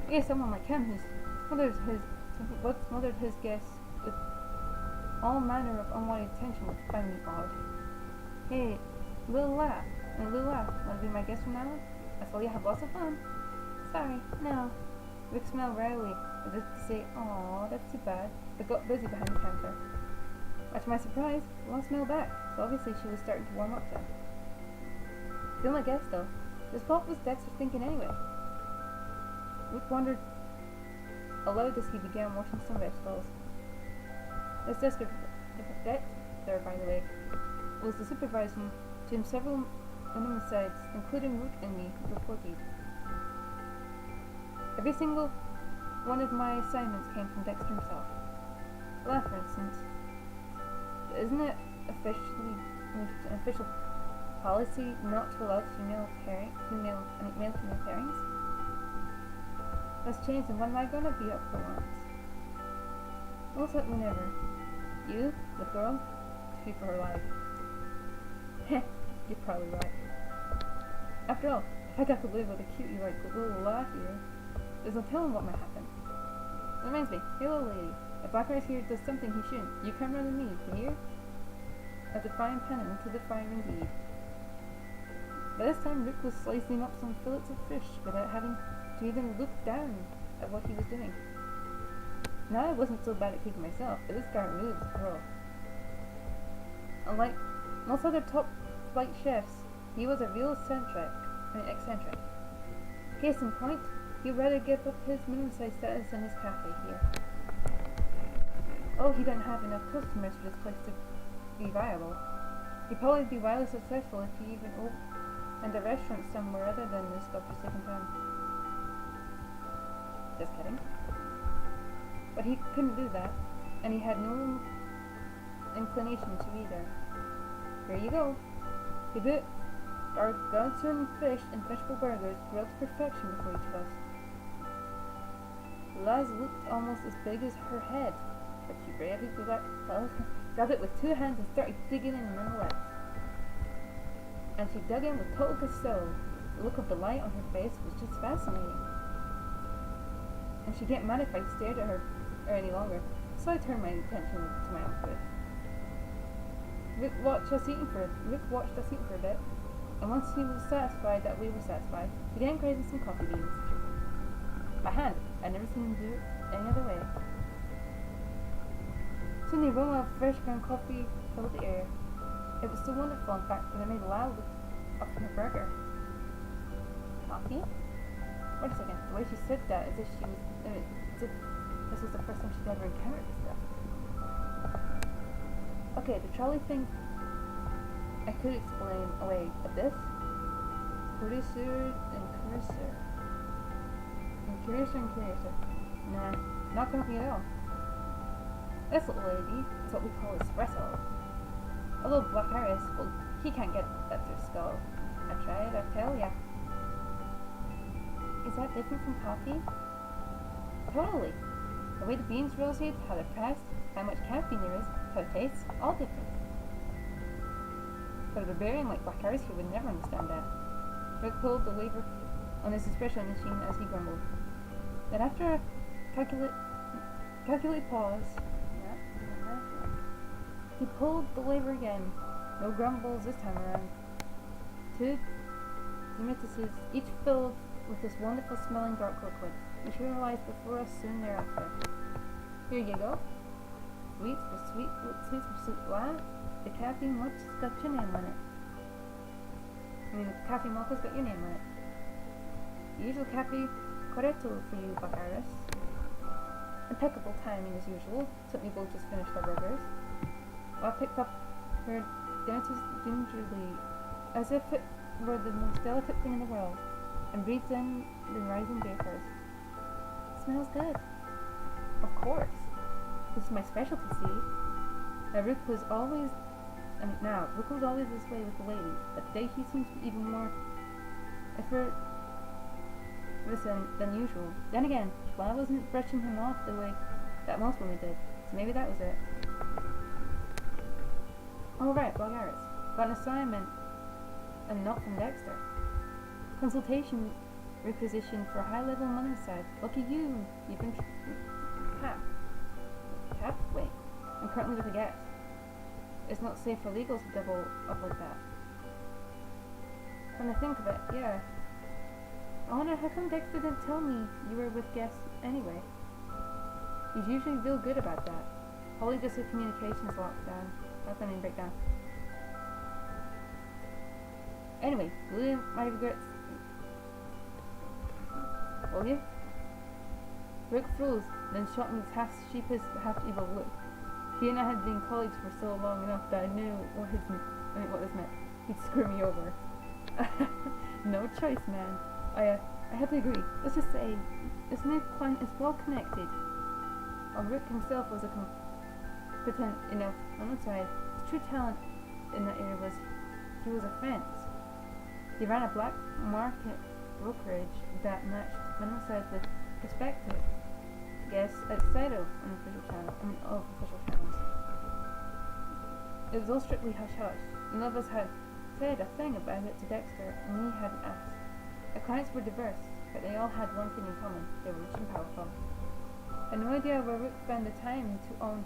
I guess someone like him who's smothered his guests with all manner of unwanted attention would find me odd. Hey, little laugh. Want to be my guest from now on? I saw you have lots of fun. Sorry, no. Rick smiled wryly as if to say, "Aw, that's too bad," but got busy behind the counter. Much to my surprise, lost Mel back, so obviously she was starting to warm up then. Still my guess though, just what was Dexter thinking anyway? Luke wondered aloud as he began washing some vegetables. This Dexter, by the way, was the supervisor to whom several homicides, including Luke and me, reported. Every single one of my assignments came from Dexter himself. Well, for instance, isn't it an official policy not to allow male female pairings? That's changed, and when am I gonna be up for once? Most likely never. You, the girl, to for her life. Heh, you're probably right. After all, if I got to live with a cutie like little laugh here, there's no telling what might happen. It reminds me, hey little lady, if Black Eyes here does something he shouldn't, you come running to me, you hear? At the frying pan and into the fire indeed. By this time, Rick was slicing up some fillets of fish without having to even look down at what he was doing. Now I wasn't so bad at cooking myself, but this guy really was a pro. Unlike most other top-flight chefs, he was a real eccentric. Case in point, he'd rather give up his minimum-size status in his cafe here. Oh, he didn't have enough customers for this place to be viable. He'd probably be wildly successful if he even opened a restaurant somewhere other than this Dr. Second Town. Just kidding. But he couldn't do that, and he had no inclination to either. Here you go. He put our gargantuan fish and vegetable burgers grilled to perfection before each of us. Laz looked almost as big as her head, but she bravely grabbed it with two hands and started digging in nonetheless. And she dug in with total gusto. The look of delight on her face was just fascinating. And she'd get mad if I stared at her any longer, so I turned my attention to my own food. Rick watched us eating for a bit, and once he was satisfied that we were satisfied, he began grazing some coffee beans. By hand, I'd never seen him do it any other way. Soon the aroma of fresh ground coffee filled the air. It was so wonderful, in fact, that it made loud up from the burger. Coffee? Wait a second, the way she said that, as if this was the first time she'd ever encountered this stuff. Okay, the trolley thing I could explain away, but this? Producer and cursor. Nah, not coffee at all. This little lady is what we call espresso. Although Black Iris, well, he can't get that through his skull. I tried, I tell ya. Is that different from coffee? Totally. The way the beans rotate, how they're pressed, how much caffeine there is, how it tastes, all different. But a barbarian like Black Iris here would never understand that. Rick pulled the lever on his espresso machine as he grumbled. Then after a calculate pause, he pulled the lever again. No grumbles this time around. Two dimitises, each filled with this wonderful smelling dark liquid, materialized before us soon thereafter. Here you go. Sweets for sweet what? The caffeine mocha's got your name on it. The caffeine mocha's got your name on it. The usual cafe corretto for you, Baccaris. Impeccable timing as usual, since we both just finished our burgers. I picked up her dentist gingerly, as if it were the most delicate thing in the world, and breathed in the rising vapors. Smells good. Of course. This is my specialty, see? Rick was always this way with the ladies, but today he seems even more effervescent than usual. Then again, I wasn't brushing him off the way that most women did, so maybe that was it. Oh right, Bulgaris. Got an assignment, and not from Dexter. Consultation requisition for high-level money side. Lucky you! You've been capped? Wait. I'm currently with a guest. It's not safe for legals to double up like that. When I think of it, yeah. I wonder how come Dexter didn't tell me you were with guests anyway. He's usually real good about that. Probably just the communications lockdown. That's the main breakdown. Anyway, William, my regrets. Will you? Rick froze, then shot me his half sheepish, half evil look. He and I had been colleagues for so long enough that I knew what this meant. He'd screw me over. No choice, man. I have to agree. Let's just say, this new client is well connected. While Rick himself was a competent enough on one side, his true talent in that area was he was a fence. He ran a black market brokerage that matched minimum size with prospective guests outside of official channels. It was all strictly hush-hush. None of us had said a thing about it to Dexter, and he hadn't asked. The clients were diverse, but they all had one thing in common. They were rich and powerful. I had no idea where Rick found the time to own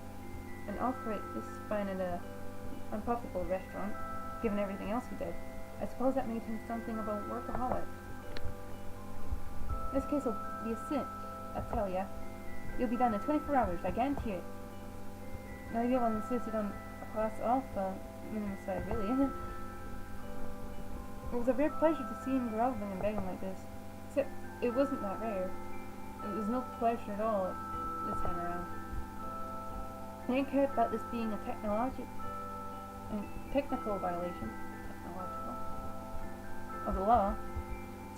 and operate this fine and unprofitable restaurant, given everything else he did. I suppose that made him something of a workaholic. This case will be a cinch, I tell ya. You'll be done in 24 hours, I guarantee it. No idea one insisted on a class alpha minimum side, really. It was a rare pleasure to see him groveling and begging like this. Except it wasn't that rare. It was no pleasure at all this time around. He didn't care about this being a technical violation of the law,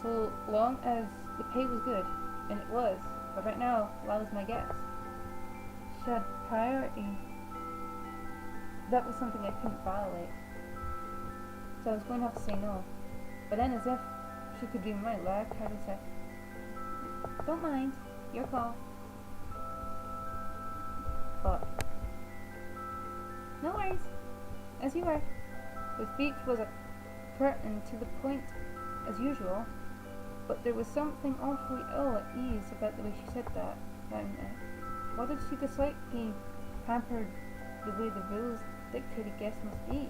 so long as the pay was good, and it was. But right now, that was my guess. She had priority. That was something I couldn't violate. So I was going to have to say no. But then, as if she could read my mind, Lara kindly said, "Don't mind, your call." But no worries, as you were. The speech was curt and to the point as usual, but there was something awfully ill at ease about the way she said that. Why did she dislike being pampered the way the rules dictated guests must be?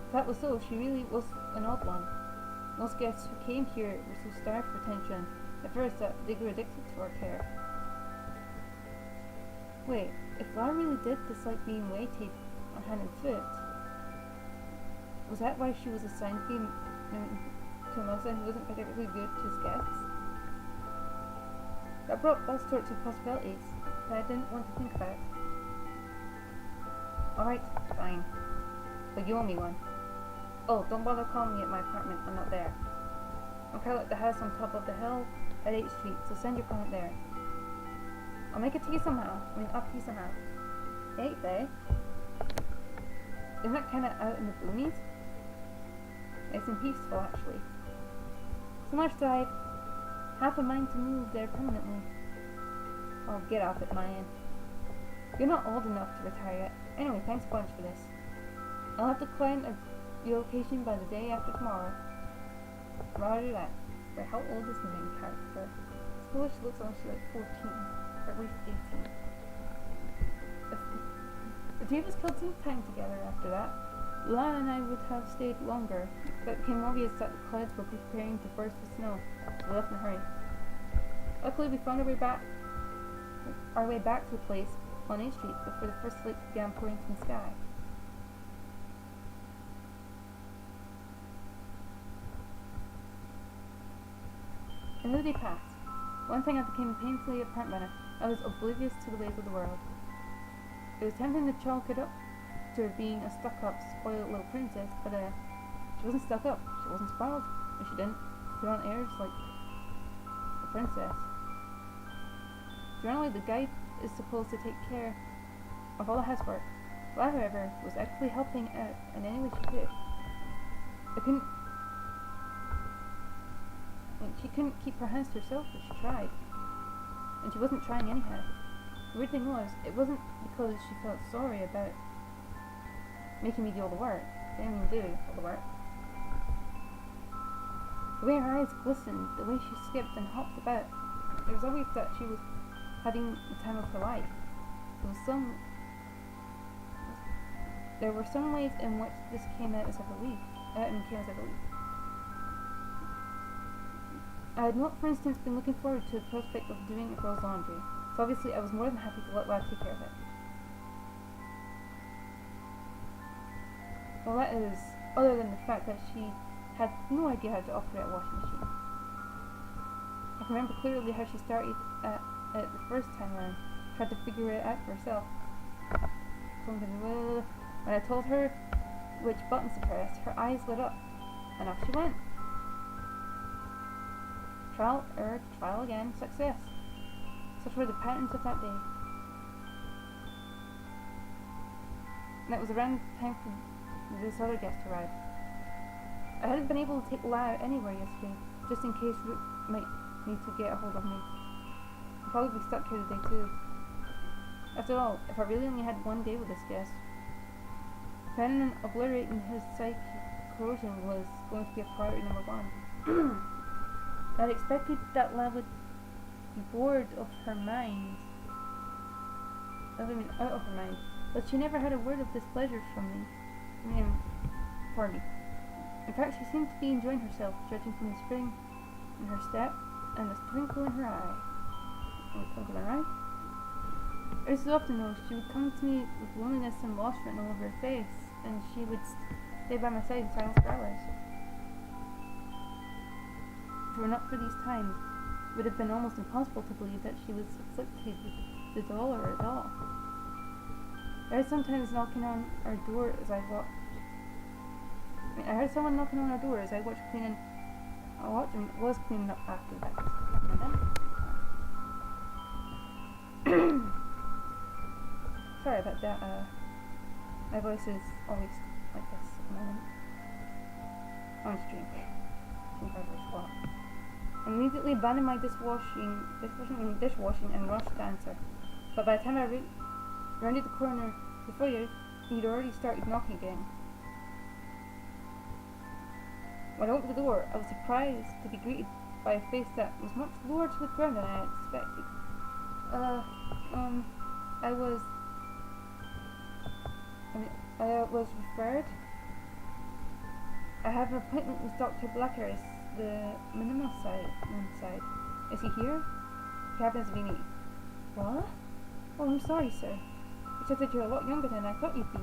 If that was so, she really was an odd one. Most guests who came here were so starved for attention at first that they grew addicted to her care. Wait, if Lara really did dislike being waited on hand and foot, was that why she was assigned to be to a master who wasn't particularly good to his guests? That brought all sorts of possibilities that I didn't want to think about. Alright, fine. But you owe me one. Oh, don't bother calling me at my apartment, I'm not there. I'm currently at the house on top of the hill at 8th Street, so send your comment there. I'll make it to you somehow. Up to you somehow. 8th, eh? Isn't that kinda out in the boonies? Nice and peaceful, actually. So much drive. Half a mind to move there permanently. Oh, get off it, man. You're not old enough to retire yet. Anyway, thanks a bunch for this. I'll have to climb your location by the day after tomorrow. Roger that. But how old is the main character? I suppose she looks like she's like 14. Or at least 18. The two of us killed some time together after that. Lana and I would have stayed longer, but it became obvious that the clouds were preparing to burst with snow. We left in a hurry. Luckily, we found our way back to the place on 8th Street before the first flakes began pouring from the sky. Another day passed. One thing that became painfully apparent by now, I was oblivious to the ways of the world. It was tempting to chalk it up to her being a stuck-up, spoiled little princess, but she wasn't stuck up. She wasn't spoiled, and she didn't put on airs like a princess. Generally, the guide is supposed to take care of all the housework. Lara, however, was actively helping out in any way she could. She couldn't keep her hands to herself if she tried. And she wasn't trying anyhow. The weird thing was, it wasn't because she felt sorry about making me do all the work. She didn't even do all the work. The way her eyes glistened, the way she skipped and hopped about, it was obvious that she was having the time of her life. There were some ways in which this came out as a relief. I had not, for instance, been looking forward to the prospect of doing a girl's laundry. So obviously I was more than happy to let Lad take care of it. Well, that is other than the fact that she had no idea how to operate a washing machine. I can remember clearly how she started at it the first time around, tried to figure it out for herself. When I told her which buttons to press, her eyes lit up, and off she went. Trial, error, trial again, success. Such were the patterns of that day. And that was around time for this other guest to arrive. I hadn't been able to take Lara anywhere yesterday, just in case Root might need to get a hold of me. I'll probably be stuck here today too. After all, if I really only had one day with this guest, planning on obliterating his psychic corrosion was going to be a priority number one. I'd expected that Lara would be bored of her mind. Out of her mind. But she never had a word of displeasure from me. For me. In fact, she seemed to be enjoying herself, judging from the spring in her step and the twinkle in her eye. Every so often, though, she would come to me with loneliness and loss written all over her face, and she would stay by my side in silence for hours. If it were not for these times, it would have been almost impossible to believe that she was afflicted with the dolor at all. I heard sometimes knocking on our door as I watched. I heard someone knocking on our door as I watched cleaning. I was cleaning up after that. Sorry about that. My voice is always like this at the moment. On stream. I immediately abandoned my dishwashing and rushed to answer. But by the time I rounded the corner before you, he'd already started knocking again. When I opened the door, I was surprised to be greeted by a face that was much lower to the ground than I had expected. I was referred. I have an appointment with Dr. Blackers, the minimal side. Is he here? He happens to be me. What? Oh, I'm sorry, sir. You said that you're a lot younger than I thought you'd be.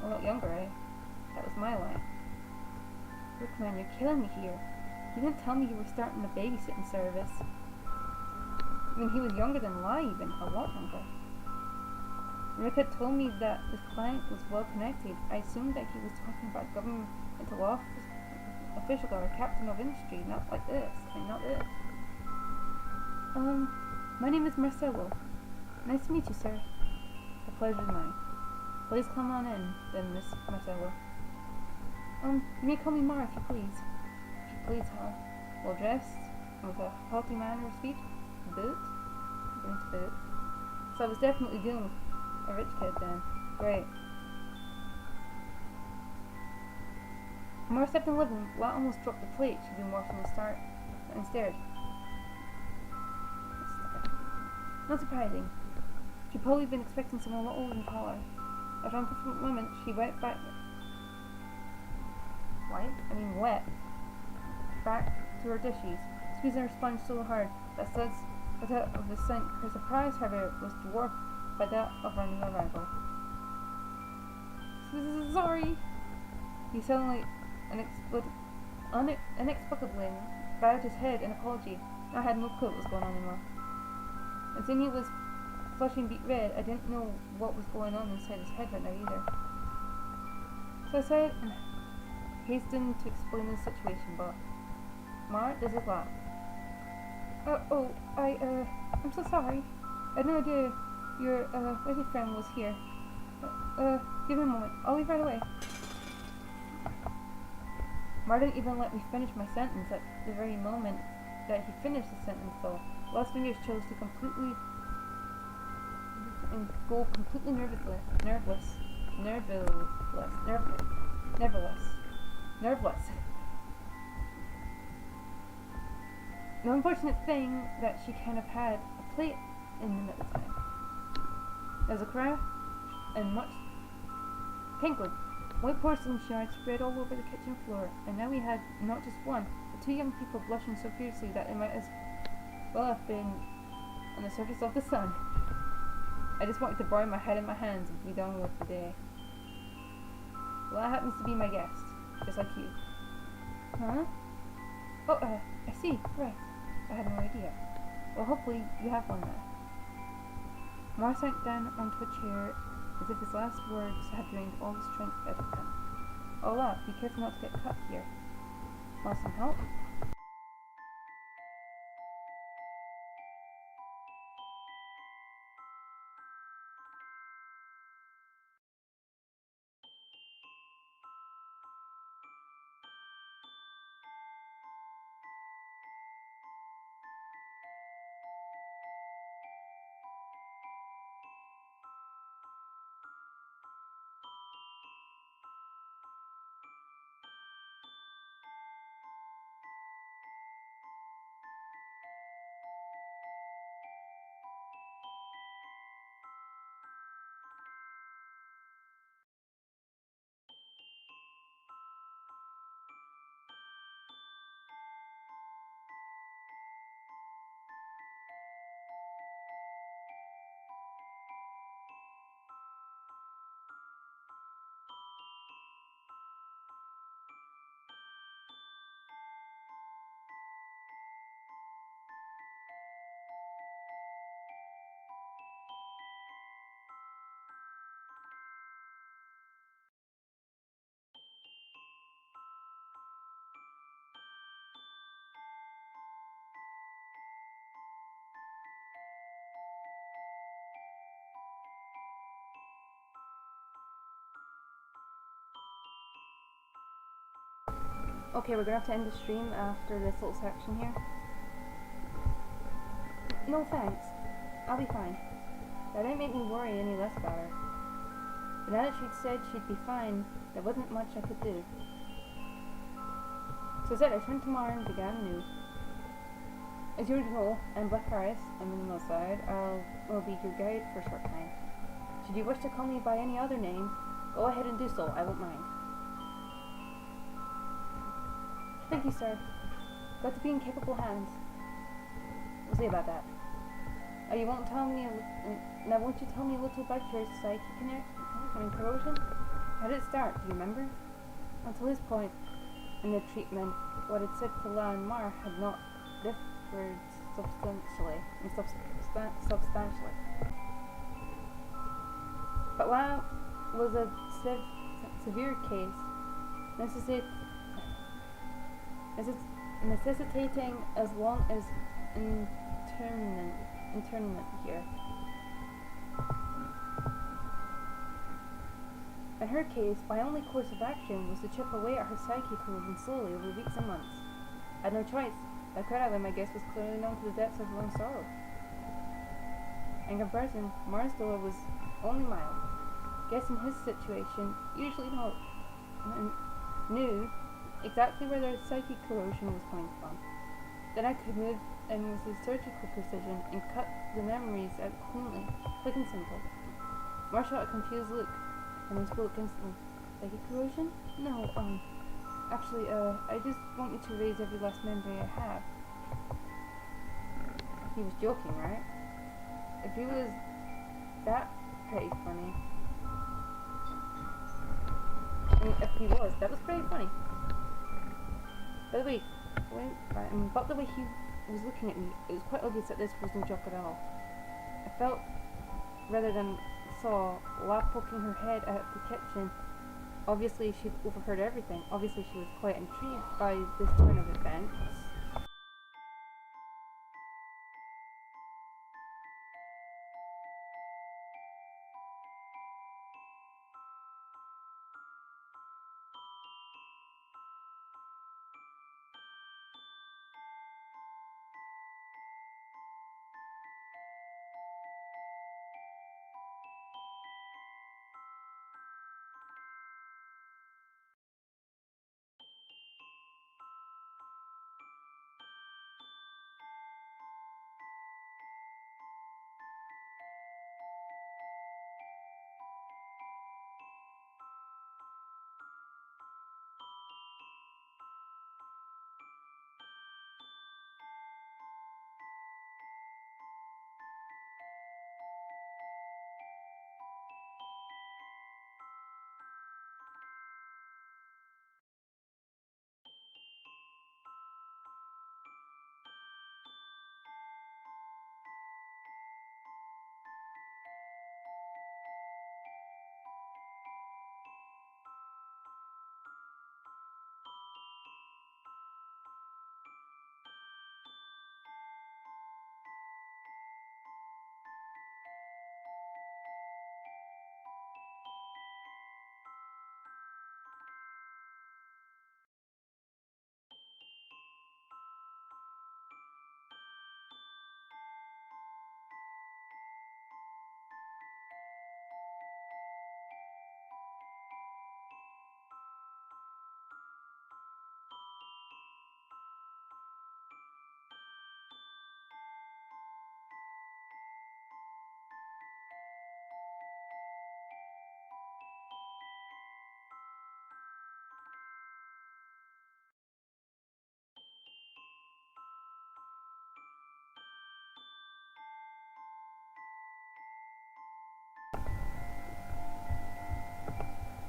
A lot younger, eh? That was my line. Look, man, you're killing me here. You didn't tell me you were starting a babysitting service. I mean, he was younger than I, even a lot younger. Rick had told me that this client was well connected. I assumed that he was talking about governmental office official or a captain of industry, not like this. Not this. My name is Marcelo. Nice to meet you, sir. The pleasure's mine. Please come on in, then, Miss Marcelo. You may call me Mara, if you please. If you please, huh? Well dressed, with a healthy manner of speech. Boot? Going to boot. So I was definitely dealing with a rich kid then. Great. Mara stepped in the living room. Lat almost dropped the plate she'd been washing and stared. Not surprising. She'd probably been expecting someone a lot older and taller. After an unfortunate moment, she went back. Wet. Back to her dishes, squeezing her sponge so hard that suds got out of the sink. Her surprise, however, was dwarfed by that of our new arrival. Sorry! He suddenly, inexplicably, bowed his head in apology. I had no clue what was going on anymore. And seeing he was flushing beet red, I didn't know what was going on inside his head right now either. So I said, and hastened to explain the situation, but Mara, this is Lat. I'm so sorry. I had no idea your lady friend was here. Give me a moment. I'll leave right away. Mara didn't even let me finish my sentence at the very moment that he finished the sentence, though. Lat's fingers chose to go completely nerveless. The unfortunate thing that she kind of had a plate in them at the time. There was a crash and much tinkling. White porcelain shards spread all over the kitchen floor, and now we had not just one, but two young people blushing so fiercely that it might as well have been on the surface of the sun. I just wanted to bury my head in my hands and be done with the day. Well, that happens to be my guest, just like you. Huh? Oh, I see. Right. I had no idea. Well, hopefully you have one now. Mar sank down onto a chair as if his last words had drained all the strength out of him. Ola, be careful not to get cut here. Want some help? Okay, we're gonna have to end the stream after this little section here. No thanks. I'll be fine. That didn't make me worry any less about her. But now that she'd said she'd be fine, there wasn't much I could do. So I said I turned to Mara and began anew. As usual, I'm Black Paris, I'm on the mill side. I'll be your guide for a short time. Should you wish to call me by any other name, go ahead and do so, I won't mind. Thank you, sir. Got to be in capable hands. We'll see about that. You won't tell me now won't you tell me a little about your psychic corrosion? How did it start, do you remember? Until this point in the treatment, what it said to La and Mar had not differed substantially. But La was a severe case, necessitating as long as internment here. In her case, my only course of action was to chip away at her psychic corrosion slowly over weeks and months. I had no choice. I could have, and my guess was clearly known to the depths of her own sorrow. In comparison, Mars dolor was only mild. Guess in his situation, usually knew exactly where their psychic corrosion was coming from. Then I could move and with surgical precision and cut the memories out cleanly, quick and simple. Mar shot a confused look and then spoke instantly. Psychic corrosion? No, actually, I just want you to erase every last memory I have. He was joking, right? If he was that pretty funny. I mean, if he was, that was pretty funny. By the way, but the way he was looking at me, it was quite obvious that this was no joke at all. I felt, rather than saw, La poking her head out of the kitchen. Obviously she'd overheard everything. Obviously she was quite intrigued by this turn of events.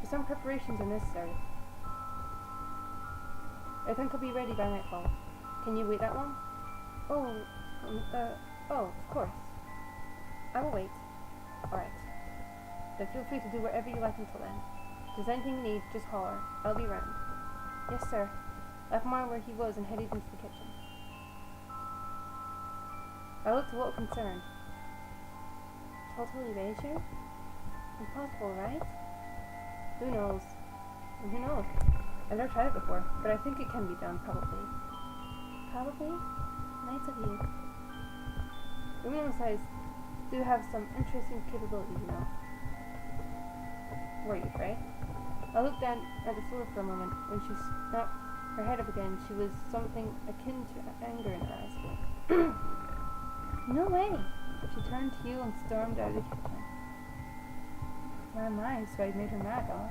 some preparations are necessary. I think I'll be ready by nightfall. Can you wait that long? Oh, of course. I will wait. Alright. Then feel free to do whatever you like until then. If there's anything you need, just holler. I'll be round. Yes, sir. Left Mark where he was and headed into the kitchen. I looked a little concerned. Totally raise you? Impossible, right? Who knows? And who knows? I've never tried it before, but I think it can be done, probably. Probably? Nice of you. Women on size do have some interesting capabilities, you know. Were you afraid? I looked down at the floor for a moment. When she snapped her head up again, she was something akin to anger in her eyes. No way! She turned heel and stormed out of the kitchen. My, so I made her mad, huh?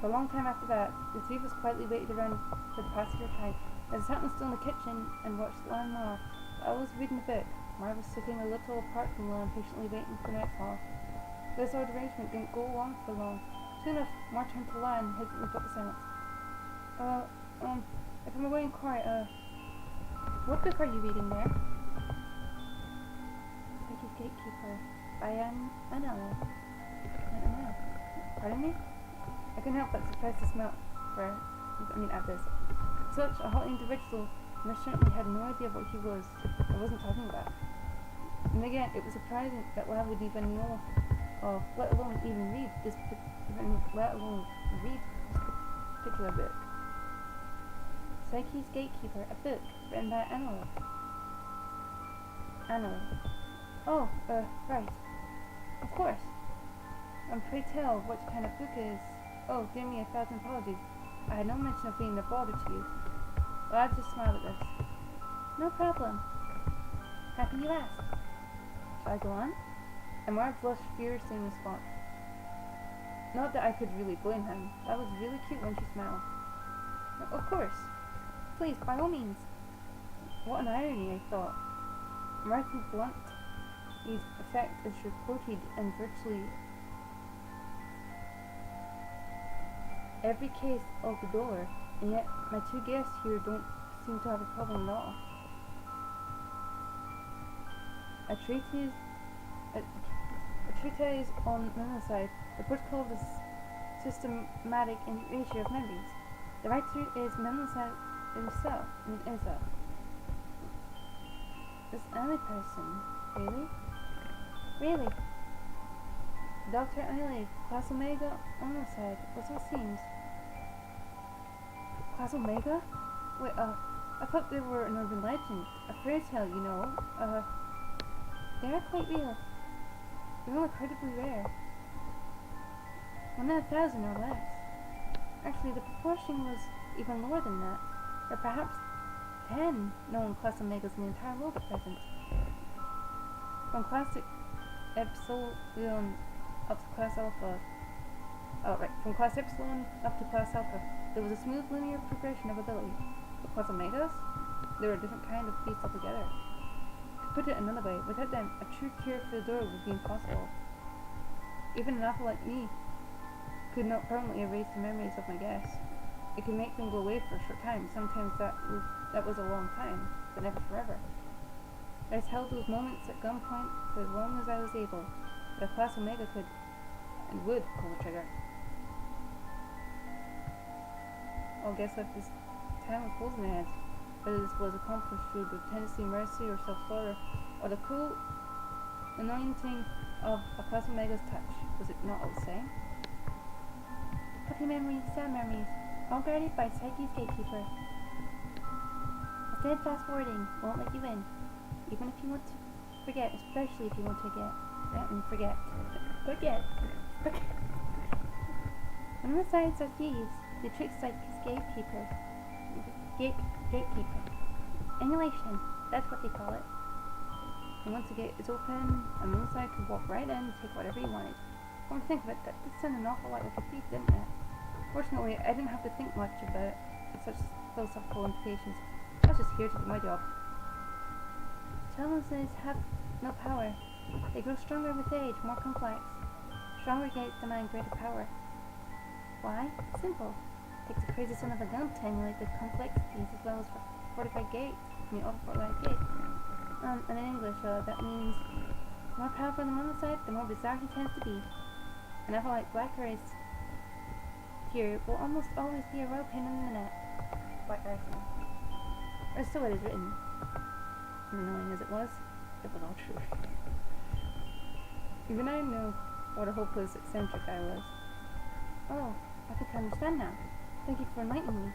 For a long time after that, the three of us quietly waited around for the passage of time. As I sat on the stool in the kitchen and watched the line more, I was reading a book. Mara was sitting a little apart from Will, impatiently waiting for nightfall. This odd arrangement didn't go on for long. Soon enough, Mara turned to Lan and hesitantly broke the silence. If I'm away in quiet, what book are you reading there? Psyche's Gatekeeper by Anna. Pardon me? I couldn't help but surprised to smell at this. Such a hot individual, and I certainly had no idea what he was. I wasn't talking about. And again, it was surprising that Lab would even know of, let alone read this particular book. Psyche's Gatekeeper, a book written by Anna. Oh, right. Of course. And pray tell, what kind of book is... Oh, give me 1,000 apologies. I had no mention of being a bother to you. Lad just smiled at this. No problem. Happy you asked. Shall I go on? And Mark blushed fiercely in response. Not that I could really blame him. That was really cute when she smiled. Of course. Please, by all means. What an irony, I thought. Martin's blunt. His effect is reported in virtually every case of the door, and yet my two guests here don't seem to have a problem at all. A treatise on memoicide, the protocol of a systematic erasure of memories. The writer is memoicide himself, Isa. This only person, really? Really? Dr. Eiley, Class Omega, almost said, what's what seems? Class Omega? Wait, I thought they were an urban legend, a fairy tale, you know. They are quite real. They're all incredibly rare. 1 in 1,000 or less. Actually, the proportion was even lower than that. There are perhaps 10 known Class Omegas in the entire world at present. From classic Epsilon up to Class Alpha. From Class Epsilon up to Class Alpha, there was a smooth linear progression of ability. But Class Omegas? They were a different kind of beast altogether. To put it another way, without them, a true cure for the door would be impossible. Even an alpha like me could not permanently erase the memories of my guests. It could make them go away for a short time. Sometimes that was a long time, but never forever. I held those moments at gunpoint for as long as I was able, but a Class Omega could and would pull the trigger. All guess left this time with holes in their heads. Whether this was accomplished through the tendency, mercy, or self-slaughter, or the cool anointing of a Class Omega's touch, was it not all the same? Happy memories, sad memories, all guarded by Psyche's Gatekeeper. A steadfast wording won't let you in, even if you want to forget, especially if you want to forget. On the sides are thieves, the trick Psyche's Gatekeeper. Gatekeeper. Emulation, that's what they call it. And once the gate is open, a moonside could walk right in and take whatever he wanted. Come to think of it, that did sound an awful lot like a thief, didn't it? Fortunately, I didn't have to think much about such philosophical implications. I was just here to do my job. Challenges have no power. They grow stronger with age, more complex. Stronger gates demand greater power. Why? Simple. It takes a crazy son of a gun to emulate the complexities as well as fortified gates. All fortified gates. And in English, that means the more powerful than on the side, the more bizarre he tends to be. And I feel like black race here will almost always be a real pain in the neck. Black race. Or so it is written. Annoying as it was all true. Even I know what a hopeless eccentric I was. Oh, I think I understand now. Thank you for enlightening me.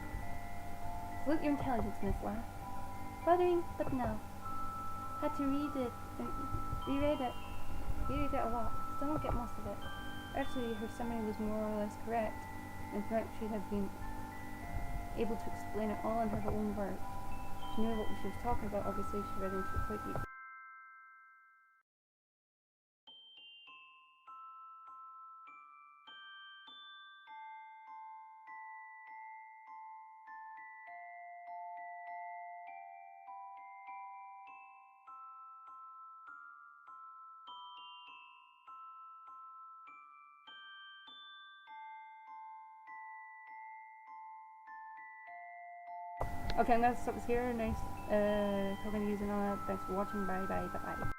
Salute your intelligence, Miss Laugh. Flattering, but no. Had to reread it a lot. Still don't get most of it. Actually, her summary was more or less correct, and perhaps she'd have been able to explain it all in her own words. She knew what she was talking about. Obviously, she read into it quite deep. Okay, I'm gonna stop this here. Nice talking to you and all that. Thanks for watching. Bye bye bye bye.